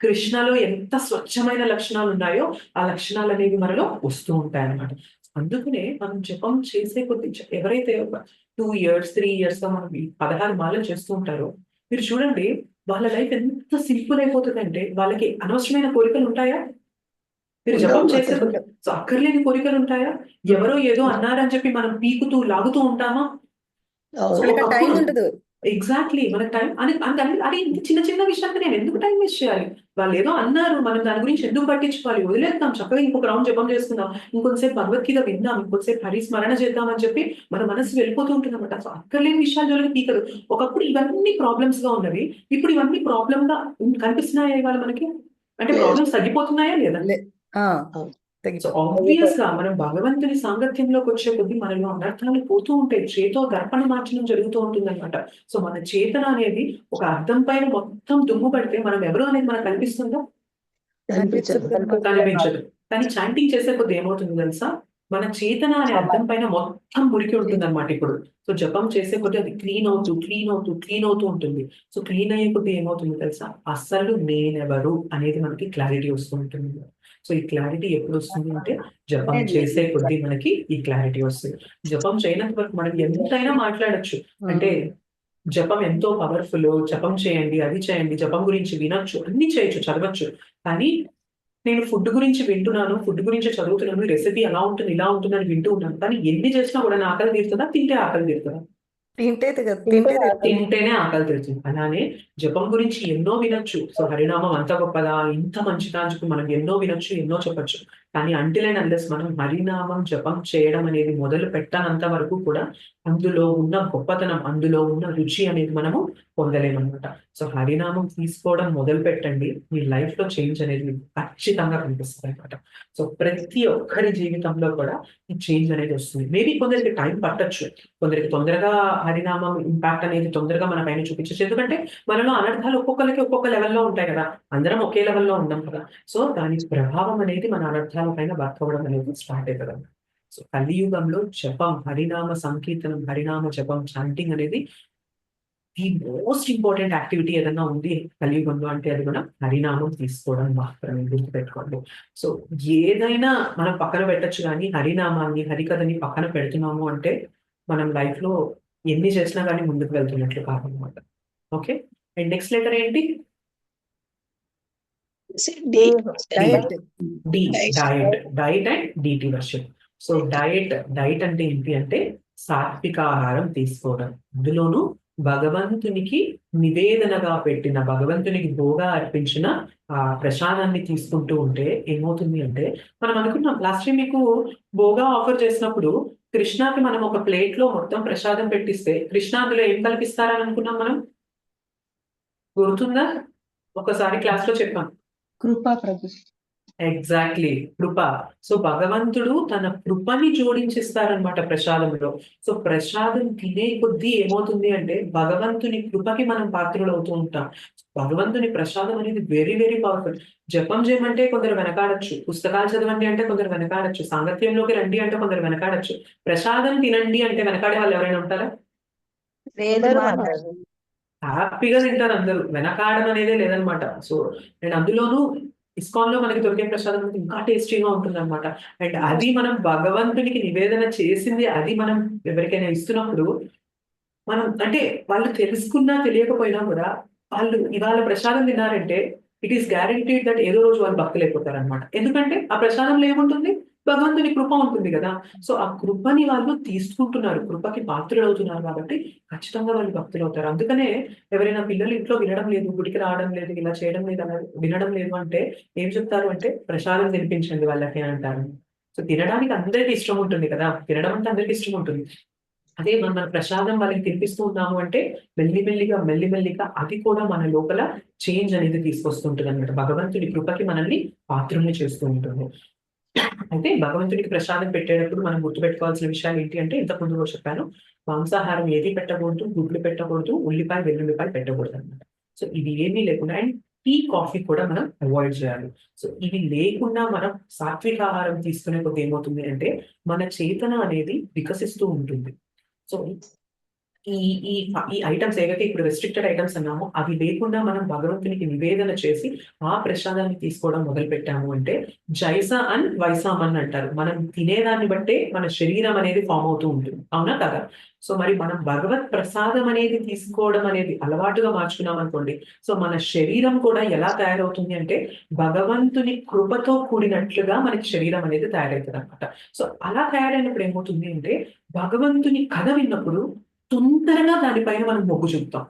కృష్ణలో ఎంత స్వచ్ఛమైన లక్షణాలు ఉన్నాయో ఆ లక్షణాలు అనేవి మనలో వస్తూ ఉంటాయి అన్నమాట. అందుకనే మనం జపం చేసే కొద్ది ఎవరైతే ఒక 2 years 3 years గా మనం 16 మాలలు చేస్తూ ఉంటారో మీరు చూడండి వాళ్ళ లైఫ్ ఎంత సింపుల్ అయిపోతుందంటే వాళ్ళకి అనవసరమైన కోరికలు ఉంటాయా? మీరు జపం చేసే కొద్ది సో అక్కర్లేని కోరికలు ఉంటాయా? ఎవరో ఏదో అన్నారని చెప్పి మనం పీకుతూ లాగుతూ ఉంటామా? అవును. వాళ్ళకి టైం ఉండదు. ఎగ్జాక్ట్లీ మనకు టైం అది ఇంత చిన్న విషయానికి నేను ఎందుకు టైం వేస్ట్ చేయాలి? వాళ్ళు ఏదో అన్నారు, మనం దాని గురించి ఎందుకు పట్టించుకోవాలి? వదిలేద్దాం, చక్కగా ఇంకొక రౌండ్ జపం చేసుకుందాం, ఇంకొంతసేపు భగవద్గీత విందాం, ఇంకొంతసేపు హరిస్మరణ చేద్దాం అని చెప్పి మన మనసు వెళ్ళిపోతూ ఉంటుంది అనమాట. సో అక్కర్లేని విషయాలు జోలికి పీకదు. ఒకప్పుడు ఇవన్నీ ప్రాబ్లమ్స్ గా ఉన్నవి, ఇప్పుడు ఇవన్నీ ప్రాబ్లమ్ గా కనిపిస్తున్నాయా ఇవాళ మనకి? అంటే ప్రాబ్లమ్స్ తగ్గిపోతున్నాయా లేదా? ఆ, సో తగ్గిపోతుంది. ఆబ్వియస్ గా మనం భగవంతుని సాంగత్యంలోకి వచ్చే కొద్ది మనలో అనర్థాలు పోతూ ఉంటాయి. చేతో దర్పణ మార్చడం జరుగుతూ ఉంటుంది అనమాట. సో మన చేతన అనేది ఒక అర్థం పైన మొత్తం దుమ్ము పడితే మనం ఎవరు అనేది మనకు కనిపిస్తుందా? కనిపించదు. కనిపించదు. కానీ చాంటింగ్ చేసే కొద్ది ఏమవుతుంది తెలుసా? మన చేతన అనే అర్థం పైన మొత్తం మురికి ఉంటుంది అనమాట. ఇప్పుడు సో జపం చేసే కొద్ది అది క్లీన్ అవుతూ ఉంటుంది. సో క్లీన్ అయ్యే కొద్ది ఏమవుతుంది తెలుసా? అసలు నేనెవరు అనేది మనకి క్లారిటీ వస్తూ ఉంటుంది. సో ఈ క్లారిటీ ఎప్పుడు వస్తుంది అంటే జపం చేసే కొద్ది మనకి ఈ క్లారిటీ వస్తుంది. జపం చేయనంత వరకు మనం ఎంతైనా మాట్లాడొచ్చు. అంటే జపం ఎంతో పవర్ఫుల్, జపం చేయండి, అది చేయండి, జపం గురించి వినొచ్చు, అన్ని చేయొచ్చు, చదవచ్చు. కానీ నేను ఫుడ్ గురించి వింటున్నాను, ఫుడ్ గురించి చదువుతున్నాను, రెసిపీ అలా ఉంటుంది, ఇలా ఉంటుంది అని వింటూ ఉన్నాను. కానీ ఎన్ని చేసినా కూడా నా ఆకలి తీరుతుందా? తింటే ఆకలి తీరుతుందా? తింటేనే ఆకలి తీరుతుంది. అలానే జపం గురించి ఎన్నో వినొచ్చు. సో హరినామం అంత గొప్పదా, ఇంత మంచిదా అని చెప్పి మనం ఎన్నో వినొచ్చు, ఎన్నో చెప్పొచ్చు. కానీ అంటిల్ అండ్ అన్లెస్ మనం హరినామం జపం చేయడం అనేది మొదలు పెట్టనంత వరకు కూడా అందులో ఉన్న గొప్పతనం, అందులో ఉన్న రుచి అనేది మనము పొందలేమన్నమాట. సో హరినామం తీసుకోవడం మొదలు పెట్టండి, మీ లైఫ్ లో చేంజ్ అనేది మీకు ఖచ్చితంగా కనిపిస్తుంది అనమాట. సో ప్రతి ఒక్కరి జీవితంలో కూడా ఈ చేంజ్ అనేది వస్తుంది. మేబీ కొందరికి టైం పట్టొచ్చు, కొందరికి తొందరగా హరినామం ఇంపాక్ట్ అనేది తొందరగా మన పైన చూపించచ్చు. ఎందుకంటే మనలో అనర్థాలు ఒక్కొక్కరికి ఒక్కొక్క లెవెల్లో ఉంటాయి కదా, అందరం ఒకే లెవెల్లో ఉన్నాం కదా. సో దాని ప్రభావం అనేది మన అనర్థాల పైన వర్క్ అవ్వడం అనేది స్టార్ట్ అవుతుంది. సో కలియుగంలో జపం, హరినామ సంకీర్తనం, హరినామ జపం, చాంటింగ్ అనేది ది మోస్ట్ ఇంపార్టెంట్ యాక్టివిటీ ఏదైనా ఉంది కలియుగంలో అంటే అది మనం హరినామం తీసుకోవడం మాత్రమే, గుర్తుపెట్టుకోండి. సో ఏదైనా మనం పక్కన పెట్టచ్చు, కానీ హరినామాన్ని, హరికథని పక్కన పెడుతున్నాము అంటే మనం లైఫ్ లో ఎన్ని చేసినా కానీ ముందుకు వెళ్తున్నట్లు కాదనమాట. ఓకే, అండ్ నెక్స్ట్ లెటర్ ఏంటి? Diet. Diet and deity version. So diet అంటే ఏంటి అంటే సాత్విక ఆహారం తీసుకోవడం, అందులోనూ భగవంతునికి నివేదనగా పెట్టిన, భగవంతునికి భోగా అర్పించిన ఆ ప్రసాదాన్ని తీసుకుంటూ ఉంటే ఏమవుతుంది అంటే, మనం అనుకున్నాం లాస్ట్ టైం మీకు భోగా ఆఫర్ చేసినప్పుడు కృష్ణకి మనం ఒక ప్లేట్ లో మొత్తం ప్రసాదం పెట్టిస్తే కృష్ణ అందులో ఏం కల్పిస్తారని అనుకున్నాం మనం? గుర్తుందా? ఒకసారి క్లాస్ లో చెప్పాం. కృపా ప్రభు. ఎగ్జాక్ట్లీ, కృప. సో భగవంతుడు తన కృపని జోడించిస్తారనమాట ప్రసాదంలో. సో ప్రసాదం తినే కొద్దీ ఏమవుతుంది అంటే భగవంతుని కృపకి మనం పాత్రలు అవుతూ ఉంటాం. భగవంతుని ప్రసాదం అనేది వెరీ వెరీ పవర్ఫుల్. జపం చేయమంటే కొందరు వెనకాడచ్చు, పుస్తకాలు చదవండి అంటే కొందరు వెనకాడచ్చు, సాంగత్యంలోకి రండి అంటే కొందరు వెనకాడచ్చు. ప్రసాదం తినండి అంటే వెనకాడే వాళ్ళు ఎవరైనా ఉంటారా? హ్యాపీగా తింటారు అందరూ, వెనకాడడం అనేదే లేదనమాట. సో అండ్ అందులోనూ ఇస్కాన్ లో మనకి దొరికే ప్రసాదం అనేది ఇంకా టేస్టీగా ఉంటుంది అనమాట. అండ్ అది మనం భగవంతునికి నివేదన చేసింది, అది మనం ఎవరికైనా ఇస్తున్నప్పుడు మనం అంటే వాళ్ళు తెలుసుకున్నా తెలియకపోయినా కూడా వాళ్ళు ఇవాళ ప్రసాదం తిన్నారంటే ఇట్ ఈస్ గ్యారంటీడ్ దట్ ఏదో రోజు వాళ్ళు భక్తులు అయిపోతారు అనమాట. ఎందుకంటే ఆ ప్రసాదంలో ఏముంటుంది? భగవంతుని కృప ఉంటుంది కదా. సో ఆ కృపని వాళ్ళు తీసుకుంటున్నారు, కృపకి పాత్రలు అవుతున్నారు కాబట్టి ఖచ్చితంగా వాళ్ళు భక్తులు అవుతారు. అందుకనే ఎవరైనా పిల్లలు ఇంట్లో వినడం లేదు, గుడికి రావడం లేదు, ఇలా చేయడం లేదు, అలా వినడం లేదు అంటే ఏం చెప్తారు అంటే ప్రసాదం తినిపించండి వాళ్ళకి అని అంటారు. సో తినడానికి అందరికీ ఇష్టం ఉంటుంది కదా, తినడం అంటే అందరికీ ఇష్టం ఉంటుంది. అదే మన ప్రసాదం వాళ్ళకి తినిపిస్తూ ఉన్నాము అంటే మెల్లిమెల్లిగా అది కూడా మన లోపల చేంజ్ అనేది తీసుకొస్తుంటుంది అనమాట. భగవంతుడి కృపకి మనల్ని పాత్రల్ని చేస్తూ ఉంటుంది. అయితే భగవంతుడికి ప్రసాదం పెట్టేటప్పుడు మనం గుర్తుపెట్టుకోవాల్సిన విషయాలు ఏంటి అంటే ఇంతకుముందు కూడా చెప్పాను. మాంసాహారం ఏది పెట్టకూడదు, గుడ్లు పెట్టకూడదు, ఉల్లిపాయ, వెల్లుల్లిపాయ పెట్టకూడదు అనమాట. సో ఇవి ఏమీ లేకుండా అండ్ టీ, కాఫీ కూడా మనం అవాయిడ్ చేయాలి. సో ఇవి లేకుండా మనం సాత్విక ఆహారం తీసుకునే కొద్ది ఏమవుతుంది అంటే మన చేతన అనేది వికసిస్తూ ఉంటుంది. సో ఈ ఈ ఈ ఐటమ్స్ ఏవైతే ఇప్పుడు రెస్ట్రిక్టెడ్ ఐటమ్స్ అన్నామో అవి లేకుండా మనం భగవంతునికి నివేదన చేసి ఆ ప్రసాదాన్ని తీసుకోవడం మొదలు పెట్టాము అంటే జైసా అండ్ వైసామన్ అంటారు. మనం తినేదాన్ని బట్టే మన శరీరం అనేది ఫామ్ అవుతూ ఉంటుంది. అవునా కదా? సో మరి మనం భగవత్ ప్రసాదం అనేది తీసుకోవడం అనేది అలవాటుగా మార్చుకున్నాం అనుకోండి. సో మన శరీరం కూడా ఎలా తయారవుతుంది అంటే భగవంతుని కృపతో కూడినట్లుగా మనకి శరీరం అనేది తయారవుతుంది అనమాట. సో అలా తయారైనప్పుడు ఏమవుతుంది అంటే భగవంతుని కథ విన్నప్పుడు తొందరగా దానిపైన మనం మొగ్గు చూపుతాం.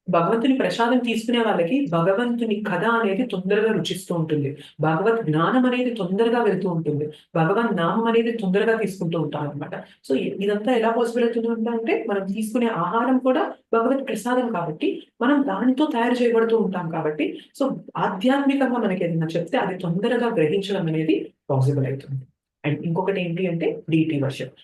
భగవంతుని ప్రసాదం తీసుకునే వాళ్ళకి భగవంతుని కథ అనేది తొందరగా రుచిస్తూ ఉంటుంది. భగవత్ జ్ఞానం అనేది తొందరగా వెళ్తూ ఉంటుంది. భగవన్ నామం అనేది తొందరగా తీసుకుంటూ ఉంటాం అనమాట. సో ఇదంతా ఎలా పాసిబుల్ అవుతుంది అంటే మనం తీసుకునే ఆహారం కూడా భగవత్ ప్రసాదం కాబట్టి మనం దానితో తయారు చేయబడుతూ ఉంటాం కాబట్టి సో ఆధ్యాత్మికంగా మనకి ఏదైనా చెప్తే అది తొందరగా గ్రహించడం అనేది పాసిబుల్ అవుతుంది. అండ్ ఇంకొకటి ఏంటి అంటే డీటీ వర్షిప్,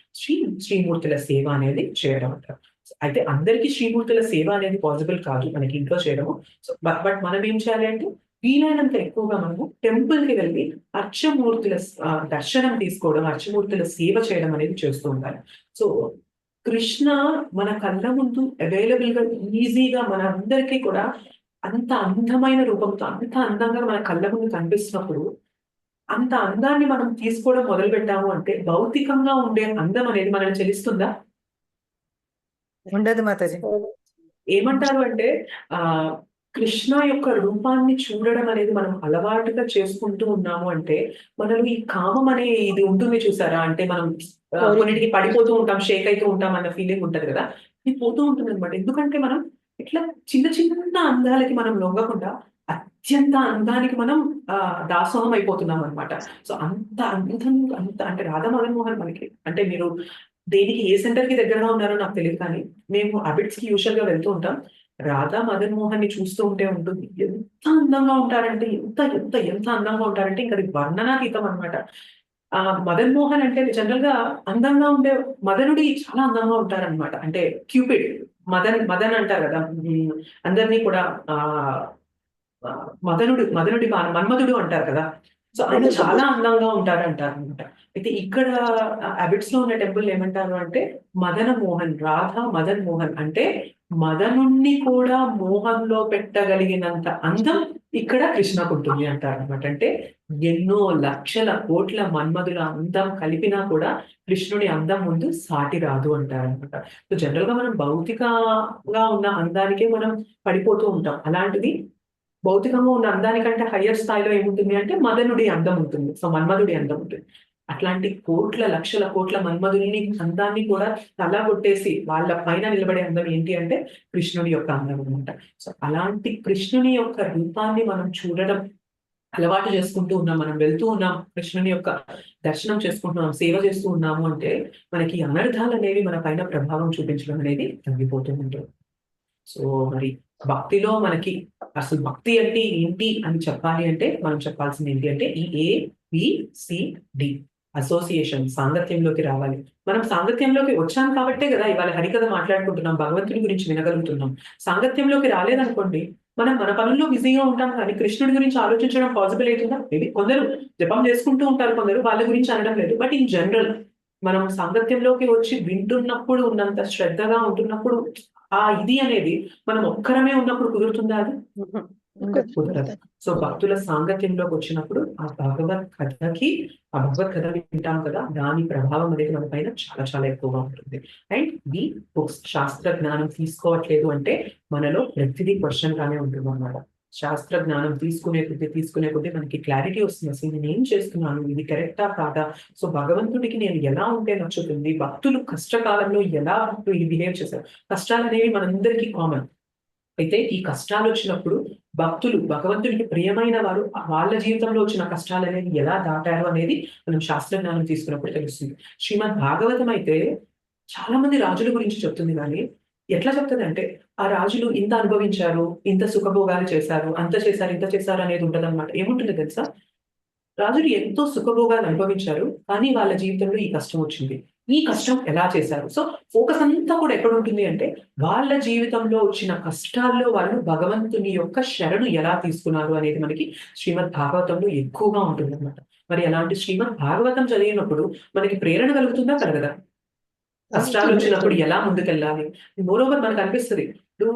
శ్రీమూర్తుల సేవ అనేది చేయడం అంటారు. అయితే అందరికీ శ్రీమూర్తుల సేవ అనేది పాసిబుల్ కాదు మనకి ఇంట్లో చేయడము. సో బట్ మనం ఏం చేయాలి అంటే వీలైనంత ఎక్కువగా మనము టెంపుల్ కి వెళ్ళి అర్చమూర్తుల దర్శనం తీసుకోవడం, అర్చమూర్తుల సేవ చేయడం అనేది చేస్తూ ఉండాలి. సో కృష్ణ మన కళ్ళ ముందు అవైలబుల్ గా ఈజీగా మన అందరికీ కూడా అంత అందమైన రూపంతో అంత అందంగా మన కళ్ళ ముందు కనిపిస్తున్నప్పుడు అంత అందాన్ని మనం తీసుకోవడం మొదలు పెట్టాము అంటే భౌతికంగా ఉండే అందం అనేది మనల్ని చెలిస్తుందా? ఉండదు మాతాజీ. ఏమంటారు అంటే కృష్ణ యొక్క రూపాన్ని చూడడం అనేది మనం అలవాటుగా చేసుకుంటూ ఉన్నాము అంటే మనలో ఈ కామం అనే ఇది ఉంటుంది చూసారా? అంటే మనం కొన్నిటికి పడిపోతూ ఉంటాం, షేక్ అవుతూ ఉంటాం అన్న ఫీలింగ్ ఉంటది కదా, ఇది పోతూ ఉంటుంది అనమాట. ఎందుకంటే మనం ఇట్లా చిన్న చిన్న అందాలకి మనం లొంగకుండా అత్యంత అందానికి మనం దాసోహం అయిపోతున్నాం అనమాట. సో అంత అందం అంత అంటే రాధా మదన్ మోహన్ మనకి అంటే మీరు దేనికి ఏ సెంటర్ కి దగ్గరగా ఉన్నారో నాకు తెలియదు కానీ మేము అబిట్స్ కి యూజువల్ గా వెళ్తూ ఉంటాం. రాధా మదన్ మోహన్ ని చూస్తూ ఉంటే ఉంటుంది ఎంత అందంగా ఉంటారంటే ఎంత ఎంత ఎంత అందంగా ఉంటారంటే ఇంకా అది వర్ణనాతీతం అనమాట. మదన్ మోహన్ అంటే జనరల్ గా అందంగా ఉండే మదనుడి చాలా అందంగా ఉంటారనమాట. అంటే క్యూపిడ్ మదన్ అంటారు కదా, అందరినీ కూడా మదనుడి మన్మధుడు అంటారు కదా. సో ఆయన చాలా అందంగా ఉంటారు అంటారు అనమాట. అయితే ఇక్కడ అబిట్స్ లో ఉన్న టెంపుల్ ఏమంటారు అంటే మదన మోహన్, రాధా మదన్ మోహన్ అంటే మదనుణ్ణి కూడా మోహంలో పెట్టగలిగినంత అందం ఇక్కడ కృష్ణకు ఉంటుంది అంటారు అనమాట. అంటే ఎన్నో లక్షల కోట్ల మన్మధుల అందం కలిపినా కూడా కృష్ణుడి అందం ముందు సాటి రాదు అంటారు అనమాట. సో జనరల్ గా మనం భౌతికంగా ఉన్న అందానికే మనం పడిపోతూ ఉంటాం. అలాంటిది భౌతికంగా ఉన్న అందానికంటే హయ్యర్ స్థాయిలో ఏముంటుంది అంటే మదనుడి అందం ఉంటుంది. సో మన్మధుడి అందం ఉంటుంది. అట్లాంటి కోట్ల లక్షల కోట్ల మన్మధుల్ని అందాన్ని కూడా తల కొట్టేసి వాళ్ళ పైన నిలబడే అందం ఏంటి అంటే కృష్ణుడి యొక్క అందం అనమాట. సో అలాంటి కృష్ణుని యొక్క రూపాన్ని మనం చూడడం అలవాటు చేసుకుంటూ ఉన్నాం, మనం వెళ్తూ ఉన్నాం, కృష్ణుని యొక్క దర్శనం చేసుకుంటున్నాం, సేవ చేస్తూ ఉన్నాము అంటే మనకి అనర్థాలు అనేవి మన పైన ప్రభావం చూపించడం అనేది తగ్గిపోతూ ఉంటుంది. సో మరి భక్తిలో మనకి అసలు భక్తి అంటే ఏంటి అని చెప్పాలి అంటే మనం చెప్పాల్సింది ఏంటి అంటే ఈ ABCD అసోసియేషన్ సాంగత్యంలోకి రావాలి. మనం సాంగత్యంలోకి వచ్చాం కాబట్టే కదా ఇవాళ హరికథ మాట్లాడుకుంటున్నాం, భగవంతుని గురించి వినగలుగుతున్నాం. సాంగత్యంలోకి రాలేదనుకోండి మనం మన పనుల్లో బిజీగా ఉంటాం కానీ కృష్ణుడి గురించి ఆలోచించడం పాసిబుల్ అవుతుందా? మేబీ కొందరు జపం చేసుకుంటూ ఉంటారు, కొందరు వాళ్ళ గురించి అనడం లేదు. బట్ ఇన్ జనరల్ మనం సాంగత్యంలోకి వచ్చి వింటున్నప్పుడు ఉన్నంత శ్రద్ధగా ఉంటున్నప్పుడు ఇది అనేది మనం ఒక్కరమే ఉన్నప్పుడు కుదురుతుందా? అది కుదరదు. సో భక్తుల సాంగత్యంలోకి వచ్చినప్పుడు ఆ భగవత్ కథ వింటాం కదా, దాని ప్రభావం అనేది మన పైన చాలా చాలా ఎక్కువగా ఉంటుంది. అండ్ ఈ బుక్స్ శాస్త్ర జ్ఞానం తీసుకోవట్లేదు అంటే మనలో ప్రతిదీ క్వశ్చన్ గానే ఉంటుంది అన్నమాట. శాస్త్ర జ్ఞానం తీసుకునే కొద్దీ మనకి క్లారిటీ వస్తుంది. అసలు నేను ఏం చేస్తున్నాను, ఇది కరెక్టా కాదా, సో భగవంతుడికి నేను ఎలా ఉంటే నచ్చుతుంది, భక్తులు కష్టకాలంలో ఎలా బిహేవ్ చేశారు. కష్టాలు అనేవి మనందరికీ కామన్. అయితే ఈ కష్టాలు వచ్చినప్పుడు భక్తులు భగవంతుడికి ప్రియమైన వారు వాళ్ళ జీవితంలో వచ్చిన కష్టాలు అనేవి ఎలా దాటారు అనేది మనం శాస్త్ర జ్ఞానం తీసుకున్నప్పుడు తెలుస్తుంది. శ్రీమద్ భాగవతం అయితే చాలా మంది రాజుల గురించి చెప్తుంది కానీ ఎట్లా చెప్తుంది అంటే ఆ రాజులు ఇంత అనుభవించారు, ఇంత సుఖభోగాలు చేశారు, అంత చేశారు, ఇంత చేశారు అనేది ఉంటుంది అనమాట. ఏముంటుంది తెలుసా? రాజులు ఎంతో సుఖభోగాలు అనుభవించారు. కానీ వాళ్ళ జీవితంలో ఈ కష్టం వచ్చింది. ఈ కష్టం ఎలా చేశారు? సో, ఫోకస్ అంతా కూడా ఎక్కడుంటుంది అంటే, వాళ్ళ జీవితంలో వచ్చిన కష్టాల్లో వాళ్ళు భగవంతుని యొక్క శరణు ఎలా తీసుకున్నారు అనేది మనకి శ్రీమద్ భాగవతంలో ఎక్కువగా ఉంటుందన్నమాట. మరి అలాంటి శ్రీమద్ భాగవతం చదివినప్పుడు మనకి ప్రేరణ కలుగుతుందా? కలగదా? కష్టాలొచ్చినప్పుడు ఎలా ముందుకెళ్ళాలి? మోరోవర్ మనకనిపిస్తది. ఇప్పుడు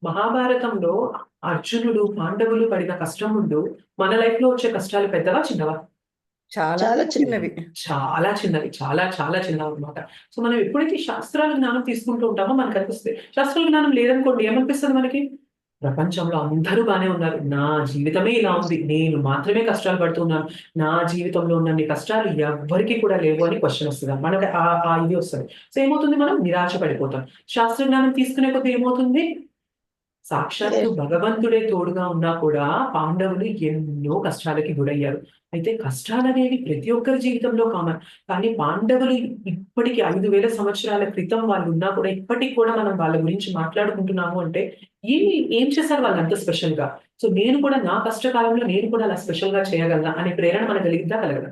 మహాభారతంలో అర్జునుడు, పాండవులు పడిన కష్టం ముందు మన లైఫ్‌లో వచ్చే కష్టాలు పెద్దవా? చిన్నవా? చాలా చాలా చిన్నవి. చాలా చిన్నవి. చాలా చాలా చిన్నవన్నమాట. సో, మనం ఎప్పుడైతే శాస్త్రాల జ్ఞానం తీసుకుంటూ ఉంటామో మనకనిపిస్తది. శాస్త్రాల జ్ఞానం లేదనుకోండి ఏమనిపిస్తది మనకి? ప్రపంచంలో అందరూ బానే ఉన్నారు. నా జీవితమే ఇలా ఉంది. నేను మాత్రమే కష్టాలు పడుతున్నాను. నా జీవితంలో ఉన్నన్ని కష్టాలు ఎవ్వరికీ కూడా లేవు అని క్వెషన్ వస్తది. మనకి ఆ ఇది వస్తది. సో, ఏమవుతుంది మనం నిరాశ పడిపోతాం. శాస్త్ర జ్ఞానం తీసుకునే కొద్దీ ఏమవుతుంది? సాక్షాత్తు భగవంతుడే తోడుగా ఉన్నా కూడా పాండవులు ఎన్నో కష్టాలకి గురయ్యారు. అయితే కష్టాలనేవి ప్రతి ఒక్కరి జీవితంలో కామన్. కానీ పాండవులు ఇప్పటికి 5000 సంవత్సరాల క్రితం వాళ్ళున్నా కూడా ఇప్పటికి కూడా మనం వాళ్ళ గురించి మాట్లాడుకుంటున్నాము అంటే ఏం చేశారు వాళ్ళంత స్పెషల్‌గా? సో, నేను కూడా నా కష్టకాలంలో నేను కూడా అలా స్పెషల్‌గా చేయగలనా అనే ప్రేరణ మనకు కలిగిద్దా? కలగదా?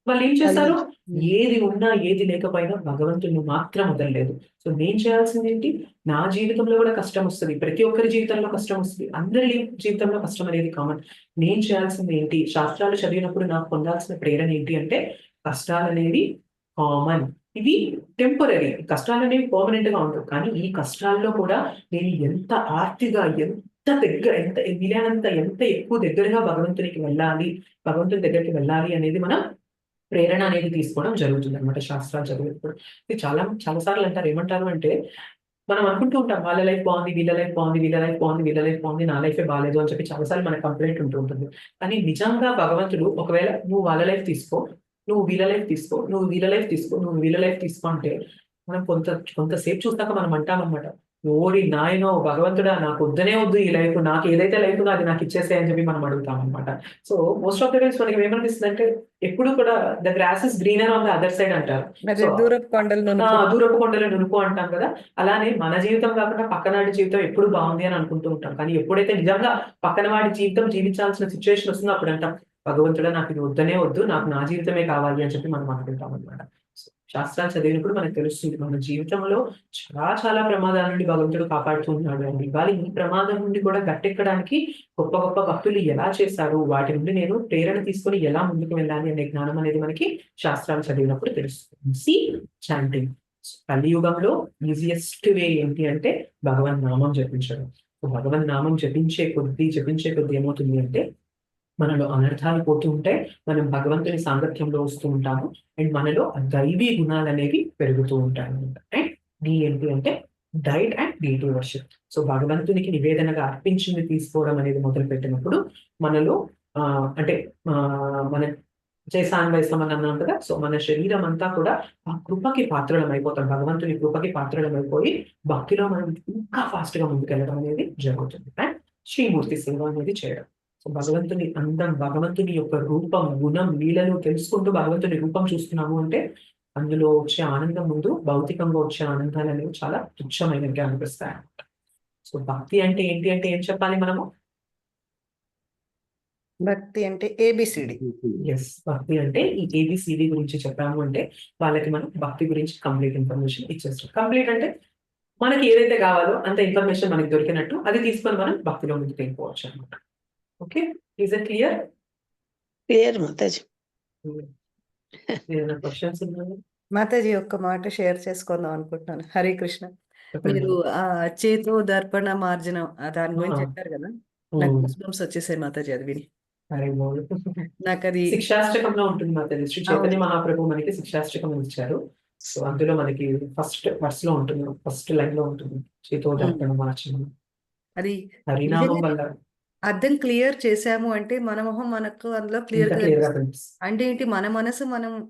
వాళ్ళేం చేశారు? ఏది ఉన్నా, ఏది లేకపోయినా భగవంతుడిని మాత్రం వదలలేదు. సో, నేను చేయాల్సిందేంటి? నా జీవితంలో కూడా కష్టమొస్తది. ప్రతి ఒక్కరి జీవితంలో కష్టమొస్తది. అందరి జీవితంలో కష్టం అనేది కామన్. నేను చేయాల్సిందేంటి? శాస్త్రాలు చదివినప్పుడు నాకు పొందాల్సిన ప్రేరణ ఏంటి అంటే, కష్టాలనేవి కామన్. ఇవి టెంపరరీ. కష్టాలనేవి పర్మనెంట్‌గా ఉండవు. కానీ ఈ కష్టాల్లో కూడా నేను ఎంత ఆర్తిగా, ఎంత వీలైనంత ఎంత ఎక్కువ దగ్గరగా భగవంతునికి వెళ్ళాలి, భగవంతుని దగ్గరికి వెళ్ళాలి అనేది మనం ప్రేరణ అనేది తీసుకోవడం జరుగుతుందనమాట శాస్త్రాలు చదివేటప్పుడు. ఇది చాలా సార్లు అంటారు. ఏమంటారు అంటే, మనం అనుకుంటూ ఉంటాం వాళ్ళ లైఫ్ బావుంది, వీళ్ళ లైఫ్ బావుంది, వీళ్ళ లైఫ్ బావుంది, వీళ్ళ లైఫ్ బావుంది, నా లైఫే బాలేదు అని చెప్పి చాలా సార్లు మనకు కంప్లెయింట్ ఉంటూ ఉంటుంది. కానీ నిజంగా భగవంతుడు ఒకవేళ నువ్వు వాళ్ళ లైఫ్ తీసుకో, నువ్వు వీళ్ళ లైఫ్ తీసుకో, నువ్వు వీళ్ళ లైఫ్ తీసుకో, నువ్వు వీళ్ళ లైఫ్ తీసుకో అంటే, మనం కొంతసేపు చూసాక మనం అంటామనమాట. ఓరి నాయనో! భగవంతుడా నాకొద్దనే వద్దు ఈ లైఫ్. నాకు ఏదైతే లైఫ్ ఉందో అది నాకు ఇచ్చేసేయ్ అని చెప్పి మనం అడుగుతామనమాట. So, most of the times మనకి ఏమనిపిస్తుందంటే ఎప్పుడు కూడా the grass is greener on the other side అంటారు. అదే సో, దూరపు కొండలు దూరపు కొండలు నునుపు అంటాం కదా! అలానే మన జీవితం కాకుండా పక్కనాడి జీవితం ఎప్పుడు బావుంది అని అనుకుంటూ ఉంటాం. కానీ ఎప్పుడైతే నిజంగా పక్కన వాడి జీవితం జీవించాల్సిన సిట్యుయేషన్ వస్తుందో అప్పుడు అంటాం, భగవంతుడా నాకు ఇది వద్దనే వద్దు. నాకు నా జీవితమే కావాలి అని చెప్పి మనం అనుకుంటామనమాట. శాస్త్రాలు చదివినప్పుడు మనకు తెలుస్తుంది. మన జీవితంలో చాలా చాలా ప్రమాదాల నుండి భగవంతుడు కాపాడుతూ ఉన్నాడు అని. ఇవాళ ఈ ప్రమాదం నుండి కూడా గట్టెక్కడానికి గొప్ప గొప్ప భక్తులు ఎలా చేశారు? వాటి నుండి నేను ప్రేరణ తీసుకొని ఎలా ముందుకు వెళ్ళాలి అనే జ్ఞానం అనేది మనకి శాస్త్రాలు చదివినప్పుడు తెలుస్తుంది. చాంటింగ్. కలియుగంలో ఈజియెస్ట్ వే ఏంటి అంటే భగవన్ నామం జపించడం. భగవన్ నామం జపించే కొద్దీ ఏమవుతుంది అంటే మనలో అనర్థాలు పోతూ ఉంటాయి. మనం భగవంతుని సాంగత్యంలో వస్తూ ఉంటాము. అండ్ మనలో దైవీ గుణాలనేవి పెరుగుతూ ఉంటాయన్నమాట. అండ్ డి ఏంటి అంటే diet and deity worship. So, భగవంతునికి నివేదనగా అర్పించింది తీసుకోవడం అనేది మొదలుపెట్టినప్పుడు మనలో అంటే మన చేసాన్వయసం అని అన్నాం కదా! సో, మన శరీరం అంతా కూడా ఆ కృపకి పాత్రులమైపోతాం. భగవంతుని కృపకి పాత్రులమైపోయి భక్తిలో మనం ఇంకా ఫాస్ట్‌గా ముందుకెళ్ళడం అనేది జరుగుతుంది. అండ్ శ్రీమూర్తి సేవ అనేది చేయడం. సో, భగవంతుని అందం, భగవంతుని యొక్క రూపం, గుణం, లీలలు తెలుసుకుంటూ భగవంతుని రూపం చూస్తున్నాము అంటే, అందులో వచ్చే ఆనందం ముందు భౌతికంగా వచ్చే ఆనందాలనేవి చాలా తుచ్చమైనవిగా అనిపిస్తాయన్నమాట. సో, భక్తి అంటే ఏంటి అంటే ఏం చెప్పాలి మనము? భక్తి అంటే ఏబిసిడి. యెస్. భక్తి అంటే ఈ ఏబీసీడీ గురించి చెప్పాము అంటే, వాళ్ళకి మనం భక్తి గురించి కంప్లీట్ ఇన్ఫర్మేషన్ ఇచ్చేస్తాం. కంప్లీట్ అంటే మనకి ఏదైతే కావాలో అంత ఇన్ఫర్మేషన్ మనకి దొరికినట్టు అది తీసుకొని మనం భక్తిలో ముందుకెళ్ళిపోవచ్చన్నమాట. Okay. Is it clear? Clear మాతాజీ. ఏదైనా క్వెషన్స్ ఉన్నాయా? మాతాజీ ఒక్క మాట షేర్ చేసుకుందాం అనుకుంటున్నాను. హరే కృష్ణ. చెప్పండి. మీరు చేతో దర్పణ మార్జనం దాని గురించి ఆ! చెప్పారు కదా! నాకు హ్మ్. గూస్ బంప్స్ వచ్చేసాయి మాతాజీ అది విని. అరే బాబు! నాకది శిక్షాష్టకంలో ఉంటుంది మాతాజీ. శ్రీ చైతన్య మహాప్రభు మనకి శిక్షాష్టకం ఇచ్చారు. సో, అందులో మనకి ఫస్ట్ వర్స్‌లో ఉంటుంది. ఫస్ట్ లైన్‌లో ఉంటుంది. చేతో దర్పణ మార్చనం. అది హరినామం నిజంగా వల్ల అర్థం క్లియర్ చేసాము అంటే మన మొహం మనకు అందులో ఇంకా క్లియర్‌గా క్లియర్‌గా కనిపిస్తుంది. కనిపిస్తుంది. అంటే ఏంటి మన మనసు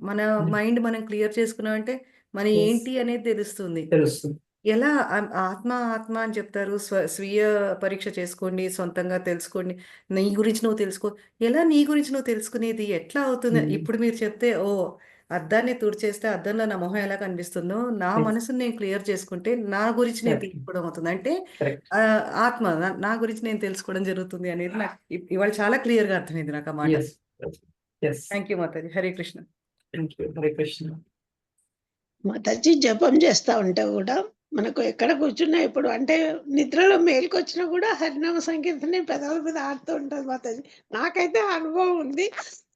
మన మైండ్ మనం క్లియర్ చేసుకున్నామంటే మన యెస్. ఏంటి అనేది తెలుస్తుంది. తెలుస్తుంది. ఎలా ఆత్మ అని చెప్తారు. స్వీయ పరీక్ష చేసుకోండి. సొంతంగా తెలుసుకోండి. నీ గురించి నువ్వు తెలుసుకో. ఎలా నీ గురించి నువ్వు తెలుసుకునేది? ఎట్లా అవుతుంది? హ్మ్. ఇప్పుడు మీరు చెప్తే ఓహ్! అద్దాన్ని తుడిచేస్తే అద్దంలో నా మొహం ఎలా కనిపిస్తుందో, నా యెస్. మనసుని నేను క్లియర్ చేసుకుంటే నా గురించి నేను కరెక్ట్. తెలుసుకోవడం అవుతుంది. అంటే కరెక్ట్. ఆత్మ నా గురించి నేను తెలుసుకోవడం జరుగుతుంది అనేది నాకు ఇవాళ చాలా క్లియర్‌గా అర్థమైంది నాకు ఆ మాట. యెస్. ఎస్. థ్యాంక్ యూ మాతాజీ. హరే కృష్ణ. Thank you. హరే కృష్ణ. మాతాజీ జపం చేస్తా ఉంటే కూడా మనకు ఎక్కడ కూర్చున్నా ఇప్పుడు అంటే నిద్రలో మేలుకొచ్చినా కూడా హరినామ సంకీర్తన పెదవుల మీద ఆడుతూ ఉంటది మాతాజీ. నాకైతే ఆ అనుభవం ఉంది.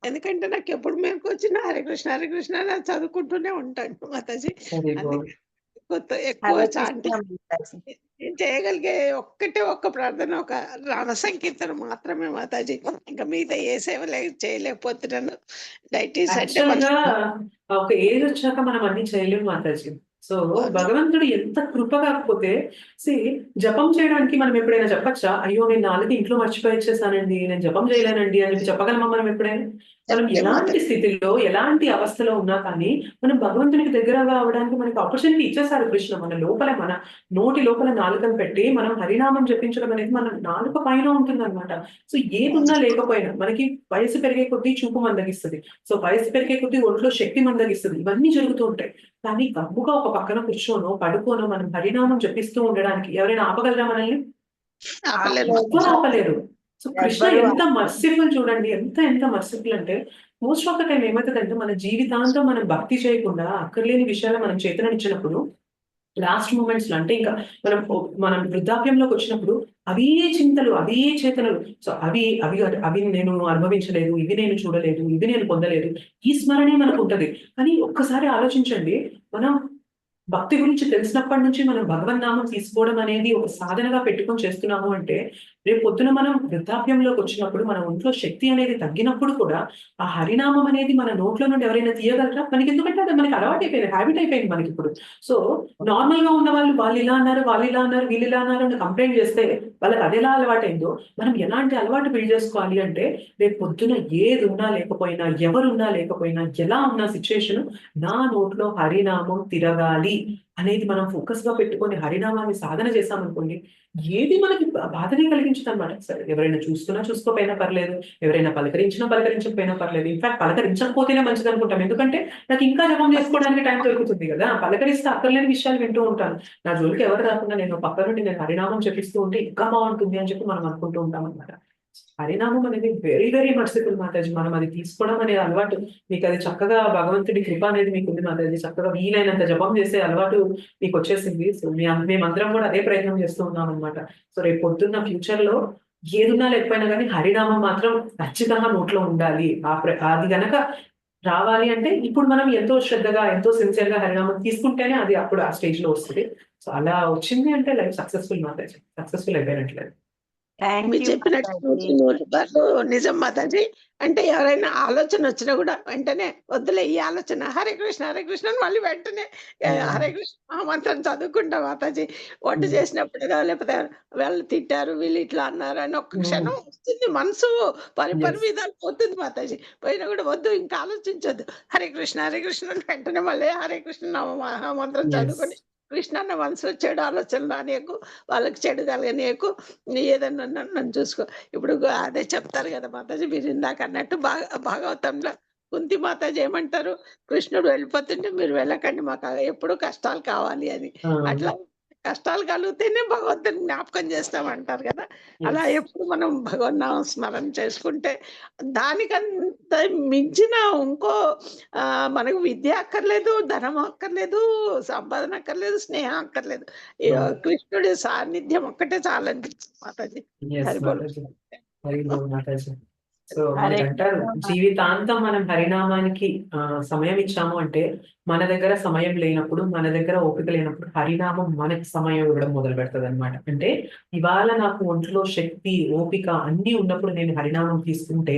ఎందుకంటే నాకు ఎప్పుడు మేలుకొచ్చినా హరే కృష్ణ హరే కృష్ణ అని అది చదువుకుంటూనే ఉంటాను మాతాజీ. Very good. అందుకే ఎక్కువ హరే చాంటింగ్ కృష్ణ మాతాజీ. నేను చేయగలిగే ఒక్క ప్రార్థన ఒక రామ సంకీర్తన మాత్రమే మాతాజీ. ఇంకా మిగతా ఏ సేవ చేయలేకపోతున్నాను. డైటీస్ అంటే యాక్చువల్‌గా ఒక ఏజ్ వచ్చాక మనం అన్నీ చేయలేము మాతాజీ. సో, భగవంతుడు ఎంత కృప కాకపోతే జపం చేయడానికి మనం ఎప్పుడైనా చెప్పచ్చా? అయ్యో! నేను నాలుగు ఇంట్లో మర్చిపోయి వచ్చేసానండి. నేను జపం చేయలేనండి అని చెప్పి చెప్పగలమా మనం ఎప్పుడైనా? మనం ఎలాంటి స్థితిలో, ఎలాంటి అవస్థలో ఉన్నా కానీ, మనం భగవంతునికి దగ్గరగా అవ్వడానికి మనకి ఆపర్చునిటీ ఇచ్చేసారు కృష్ణ. మన లోపల మన నోటి లోపల నాలుకను పెట్టి మనం హరినామం జపించడం అనేది మన నాలుక పైన ఉంటుందన్నమాట. సో, ఏదున్నా లేకపోయినా మనకి వయసు పెరిగే కొద్దీ చూపు మందగిస్తది. సో, వయసు పెరిగే కొద్దీ ఒంట్లో శక్తి మందగిస్తది. ఇవన్నీ జరుగుతూ ఉంటాయి. కానీ గమ్ముగా ఒక పక్కన కూర్చోనో, పడుకోనో మనం హరినామం జపిస్తూ ఉండడానికి ఎవరైనా ఆపగలరా మనల్ని? ఆపలేరు ఎవ్వరు మాతాజీ. ఆపలేరు. సో, కృష్ణ ఎవ్వరు ఎంత మర్సిఫుల్ చూడండి. ఎంత మర్సిఫుల్ అంటే మోస్ట్ ఆఫ్ ద టైమ్ ఏమైతదంటే మన జీవితాంతం మనం భక్తి చేయకుండా అక్కర్లేని విషయాలు మనం చేతననిచ్చినప్పుడు లాస్ట్ మూమెంట్స్‌లో అంటే ఇంకా మనం వృద్ధాప్యంలోకి వచ్చినప్పుడు అవే చింతలు, అవే చేతనలు. సో, అవి నేను అనుభవించలేదు, ఇవి నేను చూడలేదు, ఇవి నేను పొందలేదు. ఈ స్మరణే మనకుంటది. కానీ ఒక్కసారి ఆలోచించండి. మనం భక్తి గురించి తెలిసినప్పటి నుంచి మనం భగవన్నామం తీసుకోవడం అనేది ఒక సాధనగా పెట్టుకొని చేస్తున్నాము అంటే, రేపు పొద్దున మనం వృద్ధాప్యంలోకి వచ్చినప్పుడు మన ఒంట్లో శక్తి అనేది తగ్గినప్పుడు కూడా, ఆ హరినామం అనేది మన నోట్లో నుండి ఎవరైనా తీయగలరా? మనకెందుకంటే అది మనకి అలవాటైపోయింది. హాబిట్ అయిపోయింది మనకిప్పుడు. సో, నార్మల్‌గా ఉన్నవాళ్ళు వాళ్ళిలా అన్నారు, వాళ్ళిలా అన్నారు, వీళ్ళిలా అన్నారు అని కంప్లెయింట్ చేస్తే వాళ్ళకి అదెలా అలవాటైందో, మనం ఎలాంటి అలవాటు బిల్డ్ చేసుకోవాలి అంటే, రేపు పొద్దున ఏదున్నా లేకపోయినా, ఎవరున్నా లేకపోయినా, ఎలా ఉన్న సిట్యుయేషన్ నా నోట్లో హరినామం తిరగాలి అనేది మనం ఫోకస్‌గా పెట్టుకొని హరినామాన్ని సాధన చేశామనుకోండి, ఏది మనకి బాధనే కలిగించదనమాట. సరే ఎవరైనా చూస్తున్నా చూసుకోకపోయినా పర్లేదు. ఎవరైనా పలకరించినా పలకరించకపోయినా పర్లేదు. ఇన్‌ఫాక్ట్ పలకరించకపోతేనే మంచిదనుకుంటాం. ఎందుకంటే నాకు ఇంకా జపం చేసుకోవడానికి టైం దొరుకుతుంది గదా! పలకరిస్తే అక్కర్లేని విషయాలు వింటూ ఉంటాను. నా జోలికి ఎవరు రాకుండా నేను పక్క నుండి నేను హరినామం జపిస్తూ ఉంటే ఇంకా బావుంటుంది అని చెప్పి మనం అనుకుంటూ ఉంటామనమాట. హరినామం అనేది వెరీ వెరీ మర్సిఫుల్ మాతాజీ. మనం అది తీసుకోవడం అనేది అలవాటు మీకది చక్కగా భగవంతుడి కృప అనేది మీకుంది మాతాజీ. చక్కగా వీలైనంత జపం చేసే అలవాటు మీకొచ్చేసింది. సో, మేమందరం కూడా అదే ప్రయత్నం చేస్తూ ఉన్నామనమాట. సో, రేపు పొద్దున్న ఫ్యూచర్‌లో ఏదున్నా లేకపోయినా గానీ హరినామం మాత్రం ఖచ్చితంగా నోట్లో ఉండాలి. అది గనక రావాలి అంటే ఇప్పుడు మనం ఎంతో శ్రద్ధగా, ఎంతో సిన్సియర్‌గా హరినామం తీసుకుంటేనే అది అప్పుడు ఆ స్టేజ్‌లో వస్తది. సో, అలా వచ్చింది అంటే లైఫ్ సక్సెస్‌ఫుల్ మాతాజీ. సక్సెస్‌ఫుల్ అయిపోయినట్లే. థ్యాంక్ మీరు యూ చెప్పినట్టు మాతాజీ. 100% నిజం మాతాజీ. అంటే ఎవరైనా ఆలోచన వచ్చినా కూడా వెంటనే వద్దులే ఈ ఆలోచన హరే కృష్ణ హరే కృష్ణ అని మళ్ళీ వెంటనే హరే కృష్ణ మహామంత్రం చదువుకుంటా మాతాజీ. వంట చేసినప్పుడుగా లేకపోతే వాళ్ళు తిట్టారు, వీళ్ళు ఇట్లా అన్నారు అని ఒక్క క్షణం వస్తుంది మనసు పరిపరి యెస్. విధాలు పోతుంది మాతాజీ. పోయినా కూడా వద్దు ఇంకా ఆలోచించొద్దు. హరే కృష్ణ అని వెంటనే మళ్ళీ హరే కృష్ణ మహామంత్రం యెస్. చదువుకొని కృష్ణ అన్న మనసులో చెడు ఆలోచనలు రానీయకు, వాళ్ళకి చెడు కలగనీయకు, నీ ఏదన్నా నన్ను చూసుకో. ఇప్పుడు అదే చెప్తారు కదా మాతాజీ మీరు ఇందాక అన్నట్టు భాగవతంలో కుంతి మాతాజీ ఏమంటారు? కృష్ణుడు వెళ్ళిపోతుంటే మీరు వెళ్ళకండి మాకు ఎప్పుడూ కష్టాలు కావాలి అని. ఆ! అట్లా కష్టాలు కలిగితేనే భగవంతుని జ్ఞాపకం చేస్తామంటారు కదా! అలా యెస్. ఎప్పుడు మనం భగవన్నామ స్మరణ చేసుకుంటే దానికంత మించిన ఇంకో మనకు విద్య అక్కర్లేదు, ధనం అక్కర్లేదు, సంపాదన అక్కర్లేదు, స్నేహం అక్కర్లేదు. కృష్ణుడి సాన్నిధ్యం ఒక్కటే చాలనిపిస్తుంది మాతాజీ. యెస్ హరిబోల్. మాతాజీ. హరి బోల్ మాతాజీ. సో, హరే మనకంటారు కృష్ణ. జీవితాంతం మనం హరినామానికి సమయం ఇచ్చాము అంటే, మన దగ్గర సమయం లేనప్పుడు, మన దగ్గర ఓపిక లేనప్పుడు హరినామం మనకి సమయం ఇవ్వడం మొదలుపెడతదనమాట. అంటే ఇవాళ నాకు ఒంట్లో శక్తి, ఓపిక అన్నీ ఉన్నప్పుడు నేను హరినామం తీసుకుంటే,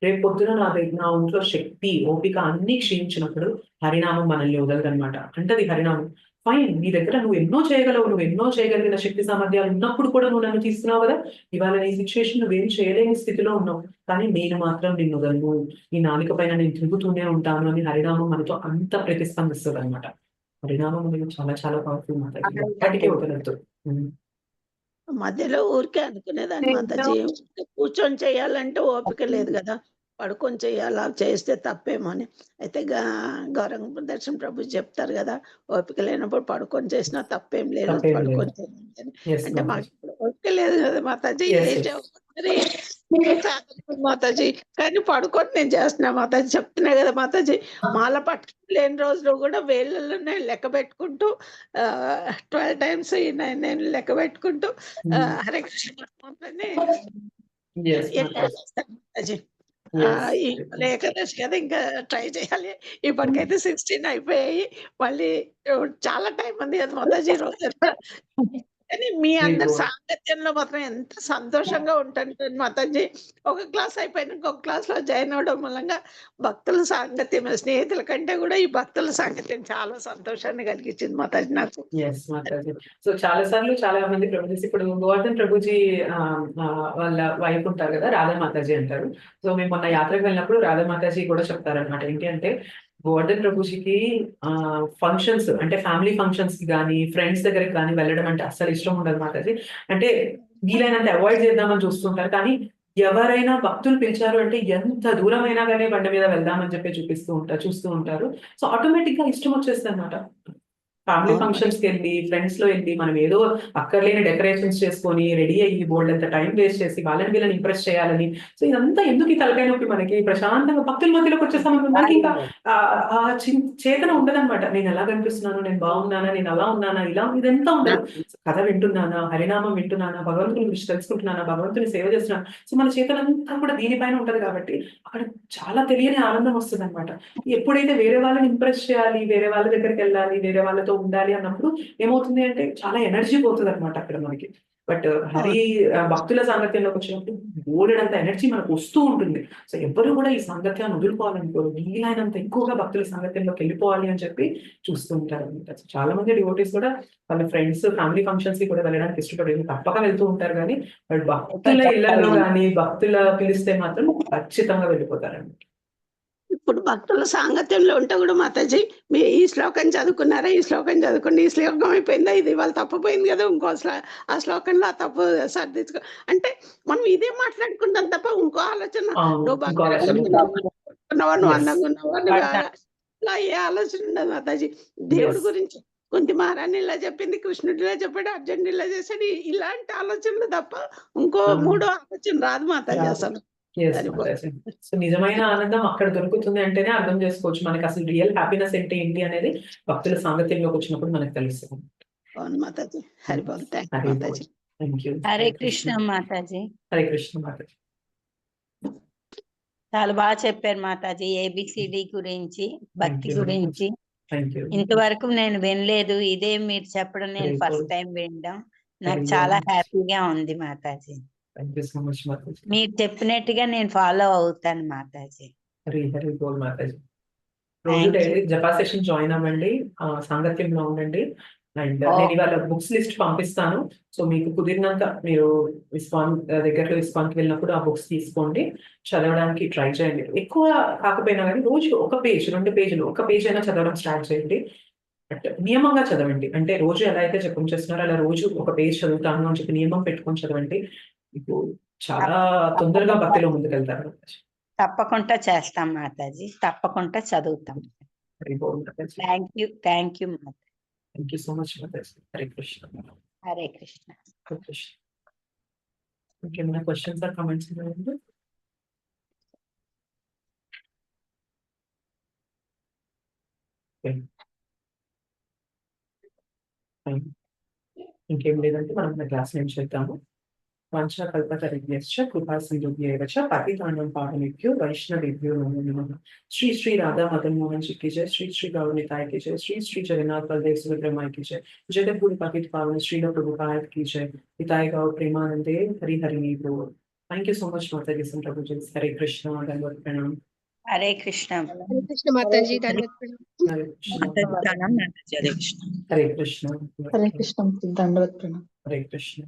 రేపు పొద్దున నా ఒంట్లో శక్తి, ఓపిక అన్నీ క్షీణించినప్పుడు హరినామం మనల్ని వదలదనమాట. అంటది హరినామం. ఫైన్ నీ దగ్గర నువ్వు ఎన్నో చేయగలవు. నువ్వు ఎన్నో చేయగలిగిన శక్తి సామర్థ్యాలు ఉన్నప్పుడు కూడా నువ్వు నన్ను తీసుకున్నావు గదా! ఇవాళ నీ సిట్యుయేషన్ నువ్వేం చేయలేని స్థితిలో ఉన్నావు. కానీ నేను మాత్రం నిన్ను వదలను. నీ నాలుక పైన నేను తిరుగుతూనే ఉంటాను అని హరినామం మనతో అంత ప్రతిస్పందిస్తదనమాట. హరినామం అనేది చాలా చాలా పవర్‌ఫుల్ మాతాజీ. హరే ఎప్పటికీ మాతాజీ. వదలొద్దు. హ్మ్. మధ్యలో ఊరికే అనుకునేదాన్ని మాతాజీ. కూర్చొని చేయాలంటే ఓపిక లేదు గదా! పడుకొని చేయాలా, చేస్తే తప్పేమో అని. అయితే గౌరంగ దర్శన్ ప్రభు చెప్తారు కదా, ఓపిక లేనప్పుడు పడుకొని చేసినా తప్పేం లేదు, తప్పేం లేదు. పడుకొని చేయండి అని. ఎస్ అంటే మాకు మాతాజీ. ఇప్పుడు ఓపిక లేదు కదా మాతాజీ, Yes, ఏం yes. చేయకపోతే చేతకాదు మాతాజీ, కానీ పడుకొని నేను చేస్తున్నా మాతాజీ. చెప్తున్నా కదా మాతాజీ, మాల పట్టుకుని లేని రోజులు కూడా వేళ్ళలోనే లెక్క పెట్టుకుంటూ 12 టైమ్స్ నేను లెక్క పెట్టుకుంటూ హరే కృష్ణ పరమాత్మని ఎస్ మాతాజీ. చేస్తాను మాతాజీ. Yes. ఈ ఏకాదశి కదా, ఇంకా ట్రై చేయాలి. ఇప్పటికైతే 16 అయిపోయాయి. మళ్ళీ చాలా టైం ఉంది కదా మాతాజీ రోజంతా. కానీ మీ అందరి మీకు సాంగత్యంలో మాత్రం ఎంత సంతోషంగా ఉంటాను మాతాజీ. ఒక క్లాస్ అయిపోయిన ఇంకొక క్లాస్‌లో జాయిన్ అవ్వడం మూలంగా భక్తుల సాంగత్యం, స్నేహితుల కంటే కూడా ఈ భక్తుల సాంగత్యం చాలా సంతోషాన్ని కలిగించింది మాతాజీ నాకు. ఎస్ మాతాజీ. సో చాలా సార్లు చాలా మంది ప్రభుజీస్ ఇప్పుడు గోవర్ధన్ ప్రభుజీ వాళ్ళ వైఫ్ ఉంటారు కదా, రాధా మాతాజీ అంటారు. సో మేము మొన్న యాత్రకు వెళ్ళినప్పుడు రాధా మాతాజీ కూడా చెప్తారనమాట. ఏంటి అంటే గోవర్ధన్ ప్రభుజీకి ఫంక్షన్స్ అంటే ఫ్యామిలీ ఫంక్షన్స్ కి కానీ ఫ్రెండ్స్ దగ్గరికి కానీ వెళ్ళడం అంటే అస్సలు ఇష్టం ఉండదు మాతాజీ. అంటే వీలైనంత అవాయిడ్ చేద్దామని చూస్తుంటారు. కానీ ఎవరైనా భక్తులు పిలిచారు అంటే ఎంత దూరమైనా కానీ బండి మీద వెళ్దామని చెప్పి చూస్తూ ఉంటారు. సో ఆటోమేటిక్ గా ఇష్టం వచ్చేస్తుంది అనమాట. ఫ్యామిలీ అవును. ఫంక్షన్స్ కి వెళ్ళి ఫ్రెండ్స్ లో వెళ్ళి మనం ఏదో అక్కర్లేని డెకరేషన్స్ చేసుకొని రెడీ అయ్యి బోల్డ్ అంత టైం వేస్ట్ చేసి వాళ్ళని వీళ్ళని ఇంప్రెస్ చేయాలని. సో ఇదంతా ఎందుకు ఈ తలకాయ నొప్పి మనకి? ప్రశాంతంగా భక్తుల మధ్యలోకి వచ్చేస్తామనుకో మనకి ఇంకా ఆ చేతన ఉండదన్నమాట. నేను ఎలా కనిపిస్తున్నాను, నేను బాగున్నానా, నేను అలా ఉన్నానా, ఇలా ఇదంతా ఉండదు. కథ వింటున్నానా, హరినామం వింటున్నానా, భగవంతుని గురించి తెలుసుకుంటున్నానా, భగవంతుని సేవ చేస్తున్నాను. సో మన చేతనంతా కూడా దీనిపైన ఉంటది కాబట్టి అక్కడ చాలా తెలియని ఆనందం వస్తుంది అనమాట. ఎప్పుడైతే వేరే వాళ్ళని ఇంప్రెస్ చేయాలి, వేరే వాళ్ళ దగ్గరికి వెళ్ళాలి, వేరే వాళ్ళతో ఉండాలి అన్నప్పుడు ఏమవుతుంది అంటే చాలా ఎనర్జీ పోతుంది అనమాట అక్కడ మనకి. బట్ భక్తుల సాంగత్యంలోకి వచ్చినప్పుడు బోలెడంత ఎనర్జీ మనకు వస్తూ ఉంటుంది. సో ఎవ్వరు కూడా ఈ సాంగత్యాన్ని వదులుకోవాలనుకోరు. వీలైనంత ఎక్కువగా భక్తుల సాంగత్యంలోకి వెళ్ళిపోవాలి అని చెప్పి చూస్తూ ఉంటారు అనమాట. చాలా మంది డివోటీస్ కూడా వాళ్ళ ఫ్రెండ్స్ ఫ్యామిలీ ఫంక్షన్స్ కి కూడా వెళ్ళడానికి ఇష్టపడేది తప్పక వెళ్తూ ఉంటారు. కానీ వాళ్ళు భక్తుల ఇళ్లలో కానీ భక్తుల పిలిస్తే మాత్రం ఖచ్చితంగా వెళ్ళిపోతారన్నమాట. ఇప్పుడు భక్తుల సాంగత్యంలో ఉంటే కూడా మాతాజీ, మీరు ఈ శ్లోకం చదువుకున్నారా, ఈ శ్లోకం చదువుకోండి, ఈ శ్లోకం అయిపోయిందా, ఇది ఇవాళ తప్పిపోయింది కదా, ఇంకో ఆ శ్లోకంలో ఆ తప్పు సర్దించుకో అంటే మనం ఇదే మాట్లాడుకుంటాం తప్ప ఇంకో ఆలోచన నువ్వు ఇంకో బంగారం ఆలోచన కొనుక్కున్నావా, నువ్వు Yes. అందంగా ఉన్నావా, నువ్వు అలా ఏ ఆలోచన ఉండదు మాతాజీ. దేవుడి Yes. గురించి కుంతి మహారాణి ఇలా చెప్పింది, కృష్ణుడు ఇలా చెప్పాడు, అర్జునుడు ఇలా చేశాడు, ఇలాంటి ఆలోచనలు తప్ప ఇంకో మూడో ఆలోచన రాదు మాతాజీ రాదు. అసలు. Yes, సరిపోదు. మాతాజీ. సో నిజమైన ఆనందం అక్కడ దొరుకుతుంది అంటేనే అర్థం చేసుకోవచ్చు మనకి అసలు రియల్ హ్యాపీనెస్ ఏంటి అనేది భక్తుల సాంగత్యంలోకి వచ్చినప్పుడు మనకు తెలుస్తుంది. అవును మాతాజీ. హరిబోల్. థ్యాంక్ యూ హరి బోల్. మాతాజీ. Thank you. హరే కృష్ణ మాతాజీ. హరే కృష్ణ మాతాజీ. చాలా బాగా చెప్పారు మాతాజీ. ఏబిసిడి గురించి, భక్తి you. గురించి థ్యాంక్ యూ. ఇంతవరకు నేను వినలేదు. ఇదే మీరు చెప్పడం నేను Very ఫస్ట్ good. టైం వినడం. నాకు Very చాలా good. హ్యాపీగా ఉంది Mataji. Thank you so much Mataji. మీరు చెప్పినట్టుగా నేను ఫాలో అవుతాను మాతాజీ. హరి బోల్ మాతాజీ. Thank రోజు you. Daily japa session join అవ్వండి, సాంగత్యంలో ఉండండి. అండ్ నేను ఇవాళ బుక్స్ లిస్ట్ పంపిస్తాను. సో మీకు కుదిరినంత మీరు ఇస్కాన్ దగ్గరలో ఇస్కాన్కి వెళ్ళినప్పుడు ఆ బుక్స్ తీసుకోండి, చదవడానికి ట్రై చేయండి. ఎక్కువ కాకపోయినా కానీ రోజు ఒక పేజ్ 2 పేజీలు ఒక పేజ్ అయినా చదవడం స్టార్ట్ చేయండి. బట్ నియమంగా చదవండి. అంటే రోజు ఎలా అయితే జపం చేస్తున్నారో అలా రోజు ఒక పేజ్ చదువుతాను అని చెప్పి నియమం పెట్టుకొని చదవండి. మీకు చాలా తొందరగా భక్తిలో ముందుకెళ్తారు. తప్పకుండా చేస్తాం మాతాజీ. తప్పకుండా చదువుతాం. హరి బోల్ మాతాజీ. థ్యాంక్ యూ మాతాజీ. థ్యాంక్ యూ సో మచ్ మాతాజీ. హరే కృష్ణ. హరే కృష్ణ. హరే కృష్ణ. ఇంకేమైనా క్వశ్చన్స్ ఆర్ కామెంట్స్ ఉన్నాయండి? ఇంకేం లేదంటే మనం మన క్లాస్ నేమ్ చేద్దాము. వాంఛా కల్పతరుభ్యశ్చ కృపా సింధుభ్యైవ చ పతితానాం పావనేభ్యో వైష్ణవేభ్యో నమో నమః. శ్రీ శ్రీ రాధా మదన్ మోహన్ जी की जय, श्री श्री गौर निताय की जय, श्री श्री जगन्नाथ बलदेव सुभद्रा माई की जय, जगत गुरु पतित पावन श्रील प्रभुपाद की जय, निताय गौर प्रेमानंदे हरि हरि बोल. Thank you so much माताजी सन प्रभु जी. हरे कृष्ण. दंडवत प्रणाम. హరే కృష్ణ. हरे कृष्ण माताजी, धन्यवाद प्रणाम। हरे कृष्ण. మాతాజీ ప్రణాం మాతాజీ. హరే కృష్ణ. हरे कृष्ण. हरे कृष्ण दंडवत प्रणाम। हरे कृष्ण.